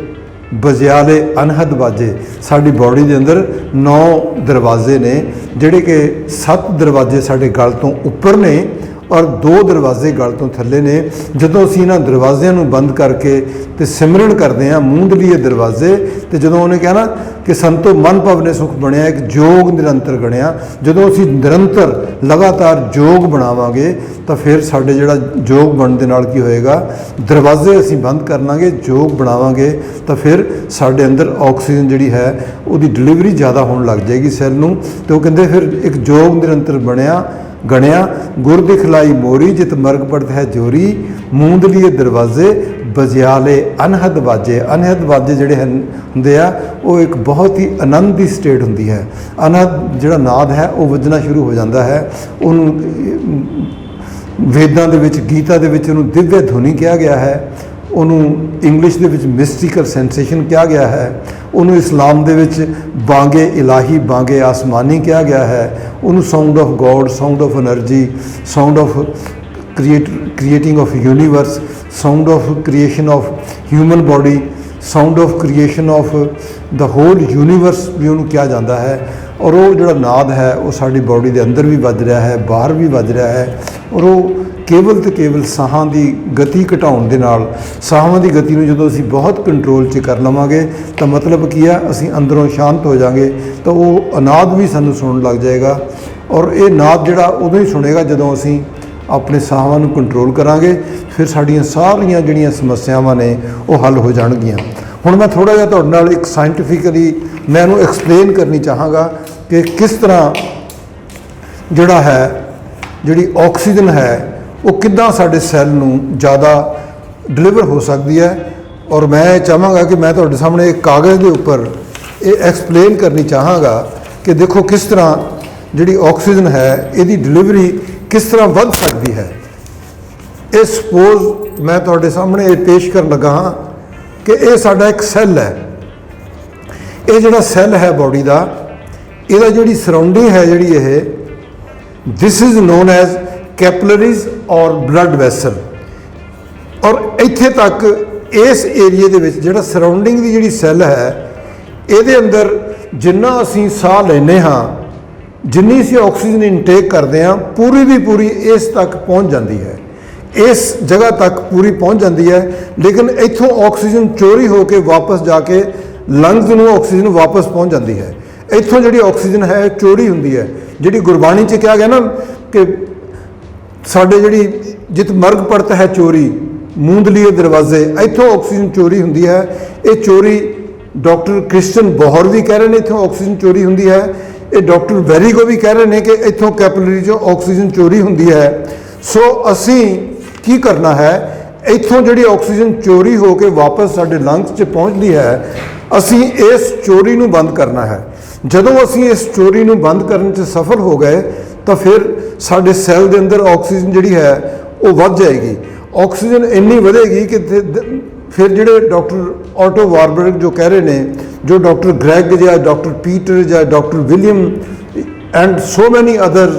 ਬਜਿਆਲੇ ਅਨਹਦ ਬਾਜੇ। ਸਾਡੀ ਬਾਡੀ ਦੇ ਅੰਦਰ 9 ਦਰਵਾਜ਼ੇ ਨੇ, ਜਿਹੜੇ ਕਿ 7 ਦਰਵਾਜ਼ੇ ਸਾਡੇ ਗਲ ਤੋਂ ਉੱਪਰ ਨੇ, ਔਰ 2 ਦਰਵਾਜ਼ੇ ਗਲ ਤੋਂ ਥੱਲੇ ਨੇ। ਜਦੋਂ ਅਸੀਂ ਇਹਨਾਂ ਦਰਵਾਜ਼ਿਆਂ ਨੂੰ ਬੰਦ ਕਰਕੇ ਤੇ ਸਿਮਰਨ ਕਰਦੇ ਹਾਂ, ਮੂੰਹ ਲਈਏ ਦਰਵਾਜ਼ੇ, ਤੇ ਜਦੋਂ ਉਹਨੇ ਕਿਹਾ ਨਾ ਕਿ ਸੰਤੋ ਮਨ ਭਵਨੇ ਸੁਖ ਬਣਿਆ, ਇੱਕ ਜੋਗ ਨਿਰੰਤਰ ਗਣਿਆ। ਜਦੋਂ ਅਸੀਂ ਨਿਰੰਤਰ ਲਗਾਤਾਰ ਜੋਗ ਬਣਾਵਾਂਗੇ ਤਾਂ ਫਿਰ ਸਾਡੇ ਜਿਹੜਾ ਜੋਗ ਬਣਨ ਦੇ ਨਾਲ ਕੀ ਹੋਏਗਾ, ਦਰਵਾਜ਼ੇ ਅਸੀਂ ਬੰਦ ਕਰ ਲਾਂਗੇ, ਜੋਗ ਬਣਾਵਾਂਗੇ ਤਾਂ ਫਿਰ ਸਾਡੇ ਅੰਦਰ ਆਕਸੀਜਨ ਜਿਹੜੀ ਹੈ ਉਹਦੀ ਡਿਲੀਵਰੀ ਜ਼ਿਆਦਾ ਹੋਣ ਲੱਗ ਜਾਏਗੀ ਸੈੱਲ ਨੂੰ। ਤੇ ਉਹ ਕਹਿੰਦੇ ਫਿਰ ਇੱਕ ਜੋਗ ਨਿਰੰਤਰ ਬਣਿਆ ਗਣਿਆ, ਗੁਰ ਦਿਖਲਾਈ ਮੋਰੀ ਜਿਤ ਮਰਗ ਪੜਤ ਹੈ ਜੋਰੀ, ਮੂੰਦ ਲਈਏ ਦਰਵਾਜ਼ੇ ਬਜਿਆਲੇ ਅਨਹਦ ਵਾਜੇ। ਅਨਹਦ ਵਾਜੇ ਜਿਹੜੇ ਹੁੰਦੇ ਆ ਉਹ ਇੱਕ ਬਹੁਤ ਹੀ ਆਨੰਦ ਦੀ ਸਟੇਟ ਹੁੰਦੀ ਹੈ। ਅਨਹਦ ਜਿਹੜਾ ਨਾਦ ਹੈ ਉਹ ਵੱਜਣਾ ਸ਼ੁਰੂ ਹੋ ਜਾਂਦਾ ਹੈ। ਉਹਨੂੰ ਵੇਦਾਂ ਦੇ ਵਿੱਚ, ਗੀਤਾ ਦੇ ਵਿੱਚ ਉਹਨੂੰ ਦਿਵਯ ਧੁਨੀ ਕਿਹਾ ਗਿਆ ਹੈ, ਉਹਨੂੰ ਇੰਗਲਿਸ਼ ਦੇ ਵਿੱਚ ਮਿਸਟੀਕਲ ਸੈਂਸੇਸ਼ਨ ਕਿਹਾ ਗਿਆ ਹੈ, ਉਹਨੂੰ ਇਸਲਾਮ ਦੇ ਵਿੱਚ ਬਾਂਗੇ ਇਲਾਹੀ, ਬਾਂਗੇ ਆਸਮਾਨੀ ਕਿਹਾ ਗਿਆ ਹੈ, ਉਹਨੂੰ sound of God, sound of energy, sound of creating of universe, sound of creation of human body, sound of creation of the whole universe ਵੀ ਉਹਨੂੰ ਕਿਹਾ ਜਾਂਦਾ ਹੈ। ਔਰ ਉਹ ਜਿਹੜਾ ਨਾਦ ਹੈ ਉਹ ਸਾਡੀ ਬੋਡੀ ਦੇ ਅੰਦਰ ਵੀ ਵੱਜ ਰਿਹਾ ਹੈ, ਬਾਹਰ ਵੀ ਵੱਜ ਰਿਹਾ ਹੈ। ਔਰ ਉਹ ਕੇਵਲ ਤੇ ਕੇਵਲ ਸਾਹਾਂ ਦੀ ਗਤੀ ਘਟਾਉਣ ਦੇ ਨਾਲ, ਸਾਹਾਂ ਦੀ ਗਤੀ ਨੂੰ ਜਦੋਂ ਅਸੀਂ ਬਹੁਤ ਕੰਟਰੋਲ 'ਚ ਕਰ ਲਵਾਂਗੇ ਤਾਂ ਮਤਲਬ ਕੀ ਆ, ਅਸੀਂ ਅੰਦਰੋਂ ਸ਼ਾਂਤ ਹੋ ਜਾਵਾਂਗੇ ਤਾਂ ਉਹ ਅਨਾਦ ਵੀ ਸਾਨੂੰ ਸੁਣਨ ਲੱਗ ਜਾਏਗਾ। ਔਰ ਇਹ ਨਾਦ ਜਿਹੜਾ ਉਦੋਂ ਹੀ ਸੁਣੇਗਾ ਜਦੋਂ ਅਸੀਂ ਆਪਣੇ ਸਾਹਾਂ ਨੂੰ ਕੰਟਰੋਲ ਕਰਾਂਗੇ, ਫਿਰ ਸਾਡੀਆਂ ਸਾਰੀਆਂ ਜਿਹੜੀਆਂ ਸਮੱਸਿਆਵਾਂ ਨੇ ਉਹ ਹੱਲ ਹੋ ਜਾਣਗੀਆਂ। ਹੁਣ ਮੈਂ ਥੋੜ੍ਹਾ ਜਿਹਾ ਤੁਹਾਡੇ ਨਾਲ ਇੱਕ ਸਾਇੰਟੀਫਿਕਲੀ ਮੈਂ ਇਹਨੂੰ ਐਕਸਪਲੇਨ ਕਰਨੀ ਚਾਹਾਂਗਾ ਕਿ ਕਿਸ ਤਰ੍ਹਾਂ ਜਿਹੜਾ ਹੈ, ਜਿਹੜੀ ਆਕਸੀਜਨ ਹੈ ਉਹ ਕਿੱਦਾਂ ਸਾਡੇ ਸੈੱਲ ਨੂੰ ਜ਼ਿਆਦਾ ਡਿਲੀਵਰ ਹੋ ਸਕਦੀ ਹੈ। ਔਰ ਮੈਂ ਚਾਹਾਂਗਾ ਕਿ ਮੈਂ ਤੁਹਾਡੇ ਸਾਹਮਣੇ ਇੱਕ ਕਾਗਜ਼ ਦੇ ਉੱਪਰ ਇਹ ਐਕਸਪਲੇਨ ਕਰਨੀ ਚਾਹਾਂਗਾ ਕਿ ਦੇਖੋ ਕਿਸ ਤਰ੍ਹਾਂ ਜਿਹੜੀ ਆਕਸੀਜਨ ਹੈ ਇਹਦੀ ਡਿਲੀਵਰੀ ਕਿਸ ਤਰ੍ਹਾਂ ਵੱਧ ਸਕਦੀ ਹੈ। ਇਹ ਸਪੋਜ਼ ਮੈਂ ਤੁਹਾਡੇ ਸਾਹਮਣੇ ਇਹ ਪੇਸ਼ ਕਰਨ ਲੱਗਾ ਹਾਂ ਕਿ ਇਹ ਸਾਡਾ ਇੱਕ ਸੈੱਲ ਹੈ। ਇਹ ਜਿਹੜਾ ਸੈੱਲ ਹੈ ਬਾਡੀ ਦਾ, ਇਹਦਾ ਜਿਹੜੀ ਸਰਾਊਂਡਿੰਗ ਹੈ ਜਿਹੜੀ ਇਹ, ਦਿਸ ਇਜ਼ ਨੋਨ ਐਜ਼ ਕੈਪਲਰੀਜ਼ ਔਰ ਬਲੱਡ ਵੈਸਲ। ਔਰ ਇੱਥੇ ਤੱਕ ਇਸ ਏਰੀਏ ਦੇ ਵਿੱਚ ਜਿਹੜਾ ਸਰਾਊਂਡਿੰਗ ਦੀ ਜਿਹੜੀ ਸੈੱਲ ਹੈ, ਇਹਦੇ ਅੰਦਰ ਜਿੰਨਾ ਅਸੀਂ ਸਾਹ ਲੈਂਦੇ ਹਾਂ, ਜਿੰਨੀ ਅਸੀਂ ਆਕਸੀਜਨ ਇਨਟੇਕ ਕਰਦੇ ਹਾਂ, ਪੂਰੀ ਦੀ ਪੂਰੀ ਇਸ ਤੱਕ ਪਹੁੰਚ ਜਾਂਦੀ ਹੈ, ਇਸ ਜਗ੍ਹਾ ਤੱਕ ਪੂਰੀ ਪਹੁੰਚ ਜਾਂਦੀ ਹੈ। ਲੇਕਿਨ ਇੱਥੋਂ ਆਕਸੀਜਨ ਚੋਰੀ ਹੋ ਕੇ ਵਾਪਸ ਜਾ ਕੇ ਲੰਗਸ ਨੂੰ ਆਕਸੀਜਨ ਵਾਪਸ ਪਹੁੰਚ ਜਾਂਦੀ ਹੈ। ਇੱਥੋਂ ਜਿਹੜੀ ਆਕਸੀਜਨ ਹੈ ਚੋਰੀ ਹੁੰਦੀ ਹੈ, ਜਿਹੜੀ ਗੁਰਬਾਣੀ 'ਚ ਕਿਹਾ ਗਿਆ ਨਾ ਕਿ ਸਾਡੇ ਜਿਹੜੀ ਜਿਤ ਮਰਗ ਪੜਤ ਹੈ ਚੋਰੀ, ਮੂੰਦ ਲਈਏ ਦਰਵਾਜ਼ੇ, ਇੱਥੋਂ ਆਕਸੀਜਨ ਚੋਰੀ ਹੁੰਦੀ ਹੈ। ਇਹ ਚੋਰੀ ਡਾਕਟਰ ਕ੍ਰਿਸਚਨ ਬੋਹਰ ਵੀ ਕਹਿ ਰਹੇ ਨੇ ਇੱਥੋਂ ਆਕਸੀਜਨ ਚੋਰੀ ਹੁੰਦੀ ਹੈ। ਇਹ ਡਾਕਟਰ ਵੈਰੀਗੋ ਵੀ ਕਹਿ ਰਹੇ ਨੇ ਕਿ ਇੱਥੋਂ ਕੈਪਲਰੀ 'ਚੋਂ ਆਕਸੀਜਨ ਚੋਰੀ ਹੁੰਦੀ ਹੈ। ਸੋ ਅਸੀਂ ਕੀ ਕਰਨਾ ਹੈ, ਇੱਥੋਂ ਜਿਹੜੀ ਆਕਸੀਜਨ ਚੋਰੀ ਹੋ ਕੇ ਵਾਪਸ ਸਾਡੇ ਲੰਗਸ 'ਚ ਪਹੁੰਚਦੀ ਹੈ, ਅਸੀਂ ਇਸ ਚੋਰੀ ਨੂੰ ਬੰਦ ਕਰਨਾ ਹੈ। ਜਦੋਂ ਅਸੀਂ ਇਸ ਚੋਰੀ ਨੂੰ ਬੰਦ ਕਰਨ 'ਚ ਸਫਲ ਹੋ ਗਏ ਤਾਂ ਫਿਰ ਸਾਡੇ ਸੈੱਲ ਦੇ ਅੰਦਰ ਆਕਸੀਜਨ ਜਿਹੜੀ ਹੈ ਉਹ ਵੱਧ ਜਾਏਗੀ। ਆਕਸੀਜਨ ਇੰਨੀ ਵਧੇਗੀ ਕਿ ਫਿਰ ਜਿਹੜੇ ਡਾਕਟਰ ਆਟੋ ਵਾਰਬਰਗ ਜੋ ਕਹਿ ਰਹੇ ਨੇ, ਜੋ ਡਾਕਟਰ ਗ੍ਰੈਗ ਜਾਂ ਡਾਕਟਰ ਪੀਟਰ ਜਾਂ ਡਾਕਟਰ ਵਿਲੀਅਮ ਐਂਡ ਸੋ ਮੈਨੀ ਅਦਰ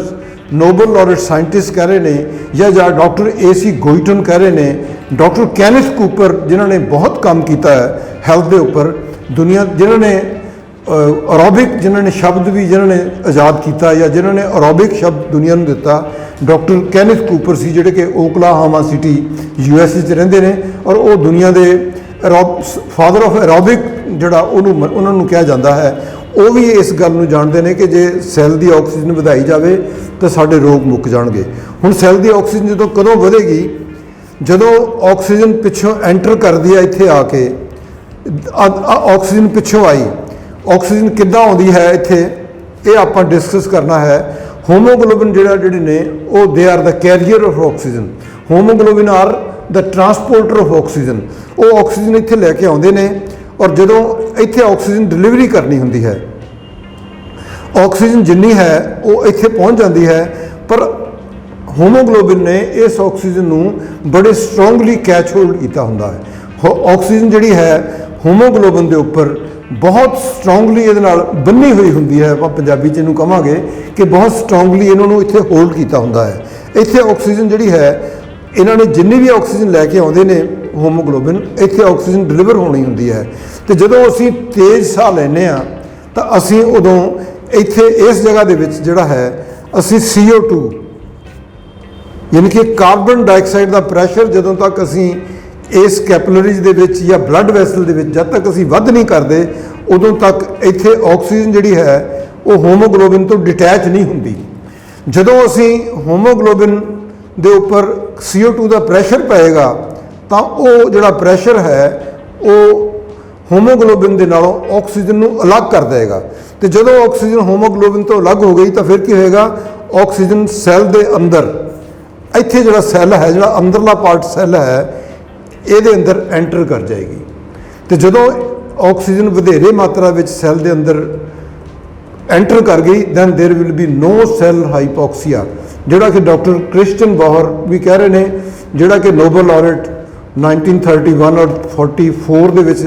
ਨੋਬਲ ਲਾਰੇਟ ਸਾਇੰਟਿਸਟ ਕਹਿ ਰਹੇ ਨੇ, ਜਾਂ ਡਾਕਟਰ AC ਗੋਇਟਨ ਕਹਿ ਰਹੇ ਨੇ, ਡਾਕਟਰ ਕੈਨਿਥ ਕੂਪਰ ਜਿਨ੍ਹਾਂ ਨੇ ਬਹੁਤ ਕੰਮ ਕੀਤਾ ਹੈ ਹੈਲਥ ਦੇ ਉੱਪਰ, ਦੁਨੀਆ ਜਿਨ੍ਹਾਂ ਨੇ ਐਰੋਬਿਕ, ਜਿਨ੍ਹਾਂ ਨੇ ਸ਼ਬਦ ਵੀ ਜਿਨ੍ਹਾਂ ਨੇ ਆਜ਼ਾਦ ਕੀਤਾ ਜਾਂ ਜਿਨ੍ਹਾਂ ਨੇ ਐਰੋਬਿਕ ਸ਼ਬਦ ਦੁਨੀਆ ਨੂੰ ਦਿੱਤਾ, ਡਾਕਟਰ ਕੈਨਿਥ ਕੂਪਰ ਸੀ ਜਿਹੜੇ ਕਿ ਓਕਲਾਹਾਮਾ ਸਿਟੀ USA 'ਚ ਰਹਿੰਦੇ ਨੇ। ਔਰ ਉਹ ਦੁਨੀਆ ਦੇ ਫਾਦਰ ਆਫ ਐਰੋਬਿਕ ਜਿਹੜਾ ਉਹਨਾਂ ਨੂੰ ਕਿਹਾ ਜਾਂਦਾ ਹੈ। ਉਹ ਵੀ ਇਸ ਗੱਲ ਨੂੰ ਜਾਣਦੇ ਨੇ ਕਿ ਜੇ ਸੈੱਲ ਦੀ ਆਕਸੀਜਨ ਵਧਾਈ ਜਾਵੇ ਤਾਂ ਸਾਡੇ ਰੋਗ ਮੁੱਕ ਜਾਣਗੇ। ਹੁਣ ਸੈੱਲ ਦੀ ਆਕਸੀਜਨ ਜਦੋਂ ਕਦੋਂ ਵਧੇਗੀ, ਜਦੋਂ ਆਕਸੀਜਨ ਪਿੱਛੋਂ ਐਂਟਰ ਕਰਦੀ ਹੈ ਇੱਥੇ ਆ ਕੇ, ਆਕਸੀਜਨ ਪਿੱਛੋਂ ਆਈ, ਆਕਸੀਜਨ ਕਿੱਦਾਂ ਆਉਂਦੀ ਹੈ ਇੱਥੇ, ਇਹ ਆਪਾਂ ਡਿਸਕਸ ਕਰਨਾ ਹੈ। ਹੋਮੋਗਲੋਬਿਨ ਜਿਹੜੇ ਨੇ ਉਹ they are the carrier of oxygen. Haemoglobin are the transporter of oxygen. ਉਹ ਆਕਸੀਜਨ ਇੱਥੇ ਲੈ ਕੇ ਆਉਂਦੇ ਨੇ ਔਰ ਜਦੋਂ ਇੱਥੇ ਆਕਸੀਜਨ ਡਿਲੀਵਰੀ ਕਰਨੀ ਹੁੰਦੀ ਹੈ, ਆਕਸੀਜਨ ਜਿੰਨੀ ਹੈ ਉਹ ਇੱਥੇ ਪਹੁੰਚ ਜਾਂਦੀ ਹੈ, ਪਰ ਹੋਮੋਗਲੋਬਿਨ ਨੇ ਇਸ ਆਕਸੀਜਨ ਨੂੰ ਬੜੇ ਸਟਰੋਂਗਲੀ ਕੈਚ ਹੋਲਡ ਕੀਤਾ ਹੁੰਦਾ ਹੈ। ਆਕਸੀਜਨ ਜਿਹੜੀ ਹੈ ਹੋਮੋਗਲੋਬਿਨ ਦੇ ਉੱਪਰ ਬਹੁਤ ਸਟਰੋਂਗਲੀ ਇਹਦੇ ਨਾਲ ਬੰਨੀ ਹੋਈ ਹੁੰਦੀ ਹੈ। ਆਪਾਂ ਪੰਜਾਬੀ 'ਚ ਇਹਨੂੰ ਕਹਾਂਗੇ ਕਿ ਬਹੁਤ ਸਟਰੋਂਗਲੀ ਇਹਨਾਂ ਨੂੰ ਇੱਥੇ ਹੋਲਡ ਕੀਤਾ ਹੁੰਦਾ ਹੈ। ਇੱਥੇ ਆਕਸੀਜਨ ਜਿਹੜੀ ਹੈ, ਇਹਨਾਂ ਨੇ ਜਿੰਨੀ ਵੀ ਆਕਸੀਜਨ ਲੈ ਕੇ ਆਉਂਦੇ ਨੇ ਹੋਮੋਗਲੋਬਿਨ, ਇੱਥੇ ਆਕਸੀਜਨ ਡਿਲੀਵਰ ਹੋਣੀ ਹੁੰਦੀ ਹੈ। ਅਤੇ ਜਦੋਂ ਅਸੀਂ ਤੇਜ਼ ਸਾਹ ਲੈਂਦੇ ਹਾਂ ਤਾਂ ਅਸੀਂ ਉਦੋਂ ਇੱਥੇ ਇਸ ਜਗ੍ਹਾ ਦੇ ਵਿੱਚ ਜਿਹੜਾ ਹੈ ਅਸੀਂ CO2 यानी कि कार्बन डाइऑक्साइड का प्रैशर ਜਦੋਂ तक ਅਸੀਂ ਇਸ ਕੈਪਲਰੀਜ਼ ਦੇ ਵਿੱਚ ਜਾਂ ਬਲੱਡ ਵੈਸਲ ਦੇ ਵਿੱਚ ਜਦ ਤੱਕ ਅਸੀਂ ਵੱਧ ਨਹੀਂ ਕਰਦੇ ਉਦੋਂ ਤੱਕ ਇੱਥੇ ਆਕਸੀਜਨ ਜਿਹੜੀ ਹੈ ਉਹ ਹੋਮੋਗਲੋਬਿਨ ਤੋਂ ਡਿਟੈਚ ਨਹੀਂ ਹੁੰਦੀ। ਜਦੋਂ ਅਸੀਂ ਹੋਮੋਗਲੋਬਿਨ ਦੇ ਉੱਪਰ CO2 ਦਾ ਪ੍ਰੈਸ਼ਰ ਪਏਗਾ ਤਾਂ ਉਹ ਜਿਹੜਾ ਪ੍ਰੈਸ਼ਰ ਹੈ ਉਹ ਹੋਮੋਗਲੋਬਿਨ ਦੇ ਨਾਲੋਂ ਆਕਸੀਜਨ ਨੂੰ ਅਲੱਗ ਕਰ ਦੇਗਾ ਤੇ ਜਦੋਂ ਆਕਸੀਜਨ ਹੋਮੋਗਲੋਬਿਨ ਤੋਂ ਅਲੱਗ ਹੋ ਗਈ ਤਾਂ ਫਿਰ ਕੀ ਹੋਏਗਾ, ਆਕਸੀਜਨ ਸੈੱਲ ਦੇ ਅੰਦਰ ਇੱਥੇ ਜਿਹੜਾ ਸੈੱਲ ਹੈ, ਜਿਹੜਾ ਅੰਦਰਲਾ ਪਾਰਟ ਸੈੱਲ ਹੈ ਇਹਦੇ ਅੰਦਰ ਐਂਟਰ ਕਰ ਜਾਏਗੀ ਤੇ ਜਦੋਂ ਆਕਸੀਜਨ ਵਧੇਰੇ ਮਾਤਰਾ ਵਿੱਚ ਸੈੱਲ ਦੇ ਅੰਦਰ ਐਂਟਰ ਕਰ ਗਈ then there will be no cell hypoxia, ਜਿਹੜਾ ਕਿ ਡਾਕਟਰ ਕ੍ਰਿਸਟੀਅਨ ਬਾਹਰ ਵੀ ਕਹਿ ਰਹੇ ਨੇ, ਜਿਹੜਾ ਕਿ ਨੋਬਲ ਲਾਰੇਟ 1931 ਔਰ 44 ਦੇ ਵਿੱਚ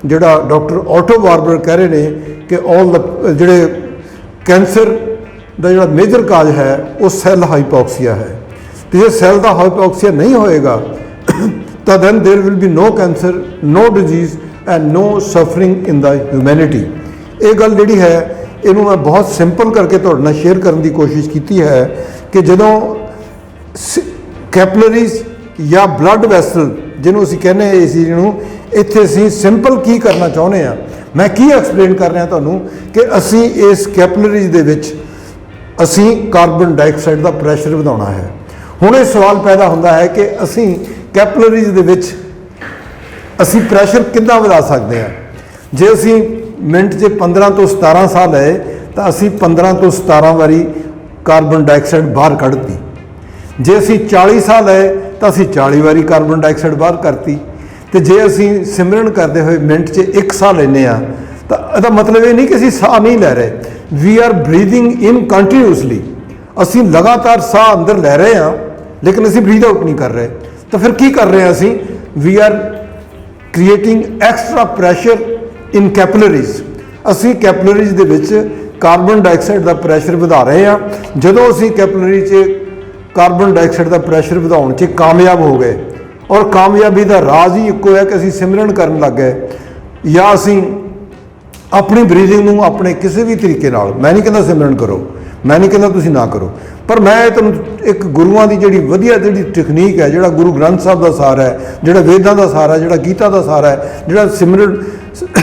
ਜਿਹੜਾ ਡਾਕਟਰ ਆਟੋ ਵਾਰਬਰ ਕਹਿ ਰਹੇ ਨੇ ਕਿ ਜਿਹੜੇ ਕੈਂਸਰ ਦਾ ਜਿਹੜਾ ਮੇਜਰ ਕਾਜ ਹੈ ਉਹ ਸੈੱਲ ਹਾਈਪੋਕਸੀਆ ਹੈ ਤੇ ਜੇ ਸੈੱਲ ਦਾ ਹਾਈਪੋਕਸੀਆ ਨਹੀਂ ਹੋਏਗਾ ਤਾਂ then there will be no cancer, no disease and no suffering in the humanity। ਇਹ ਗੱਲ ਜਿਹੜੀ ਹੈ ਇਹਨੂੰ ਮੈਂ ਬਹੁਤ ਸਿੰਪਲ ਕਰਕੇ ਤੁਹਾਡੇ ਨਾਲ ਸ਼ੇਅਰ ਕਰਨ ਦੀ ਕੋਸ਼ਿਸ਼ ਕੀਤੀ ਹੈ ਕਿ ਜਦੋਂ ਕੈਪਲਰੀਜ਼ ਜਾਂ ਬਲੱਡ ਵੈਸਲ ਜਿਹਨੂੰ ਅਸੀਂ ਕਹਿੰਦੇ ਹਾਂ ਇਸ ਨੂੰ, ਇੱਥੇ ਅਸੀਂ ਸਿੰਪਲ ਕੀ ਕਰਨਾ ਚਾਹੁੰਦੇ ਹਾਂ, ਮੈਂ ਕੀ ਐਕਸਪਲੇਨ ਕਰ ਰਿਹਾ ਤੁਹਾਨੂੰ ਕਿ ਅਸੀਂ ਇਸ ਕੈਪਲਰੀਜ਼ ਦੇ ਵਿੱਚ ਅਸੀਂ ਕਾਰਬਨ ਡਾਈਆਕਸਾਈਡ ਦਾ ਪ੍ਰੈਸ਼ਰ ਵਧਾਉਣਾ ਹੈ। ਹੁਣ ਇਹ ਸਵਾਲ ਪੈਦਾ ਹੁੰਦਾ ਹੈ ਕਿ ਅਸੀਂ ਕੈਪਲਰੀਜ਼ ਦੇ ਵਿੱਚ ਅਸੀਂ ਪ੍ਰੈਸ਼ਰ ਕਿੱਦਾਂ ਵਧਾ ਸਕਦੇ ਹਾਂ। ਜੇ ਅਸੀਂ ਮਿੰਟ 'ਚ 15 ਤੋਂ 17 ਸਾਹ ਲਏ ਤਾਂ ਅਸੀਂ 15 ਤੋਂ 17 ਵਾਰੀ ਕਾਰਬਨ ਡਾਈਆਕਸਾਈਡ ਬਾਹਰ ਕੱਢਤੀ। ਜੇ ਅਸੀਂ 40 ਸਾਹ ਲਏ ਤਾਂ ਅਸੀਂ 40 ਵਾਰੀ ਕਾਰਬਨ ਡਾਈਆਕਸਾਈਡ ਬਾਹਰ ਕਰਤੀ ਤੇ ਜੇ ਅਸੀਂ ਸਿਮਰਨ ਕਰਦੇ ਹੋਏ ਮਿੰਟ 'ਚ 1 ਸਾਹ ਲੈਂਦੇ ਹਾਂ ਤਾਂ ਇਹਦਾ ਮਤਲਬ ਇਹ ਨਹੀਂ ਕਿ ਅਸੀਂ ਸਾਹ ਨਹੀਂ ਲੈ ਰਹੇ, we are breathing in continuously, ਅਸੀਂ ਲਗਾਤਾਰ ਸਾਹ ਅੰਦਰ ਲੈ ਰਹੇ ਹਾਂ ਲੇਕਿਨ ਅਸੀਂ ਬਰੀਥ ਆਊਟ ਨਹੀਂ ਕਰ ਰਹੇ। ਤਾਂ ਫਿਰ ਕੀ ਕਰ ਰਹੇ ਹਾਂ ਅਸੀਂ, we are creating extra pressure in capillaries, ਅਸੀਂ ਕੈਪਲਰੀਜ਼ ਦੇ ਵਿੱਚ ਕਾਰਬਨ ਡਾਈਆਕਸਾਈਡ ਦਾ ਪ੍ਰੈਸ਼ਰ ਵਧਾ ਰਹੇ ਹਾਂ। ਜਦੋਂ ਅਸੀਂ ਕੈਪਲਰੀ 'ਚ ਕਾਰਬਨ ਡਾਈਆਕਸਾਈਡ ਦਾ ਪ੍ਰੈਸ਼ਰ ਵਧਾਉਣ 'ਚ ਕਾਮਯਾਬ ਹੋ ਗਏ ਔਰ ਕਾਮਯਾਬੀ ਦਾ ਰਾਜ਼ ਹੀ ਇੱਕੋ ਹੈ ਕਿ ਅਸੀਂ ਸਿਮਰਨ ਕਰਨ ਲੱਗ ਗਏ ਜਾਂ ਅਸੀਂ ਆਪਣੀ ਬਰੀਥਿੰਗ ਨੂੰ ਆਪਣੇ ਕਿਸੇ ਵੀ ਤਰੀਕੇ ਨਾਲ, ਮੈਂ ਨਹੀਂ ਕਹਿੰਦਾ ਸਿਮਰਨ ਕਰੋ, ਮੈਂ ਨਹੀਂ ਕਹਿੰਦਾ ਤੁਸੀਂ ਨਾ ਕਰੋ, ਪਰ ਮੈਂ ਤੁਹਾਨੂੰ ਇੱਕ ਗੁਰੂਆਂ ਦੀ ਜਿਹੜੀ ਵਧੀਆ ਜਿਹੜੀ ਟੈਕਨੀਕ ਹੈ, ਜਿਹੜਾ ਗੁਰੂ ਗ੍ਰੰਥ ਸਾਹਿਬ ਦਾ ਸਾਰ ਹੈ, ਜਿਹੜਾ ਵੇਦਾਂ ਦਾ ਸਾਰ ਹੈ, ਜਿਹੜਾ ਗੀਤਾ ਦਾ ਸਾਰ ਹੈ, ਜਿਹੜਾ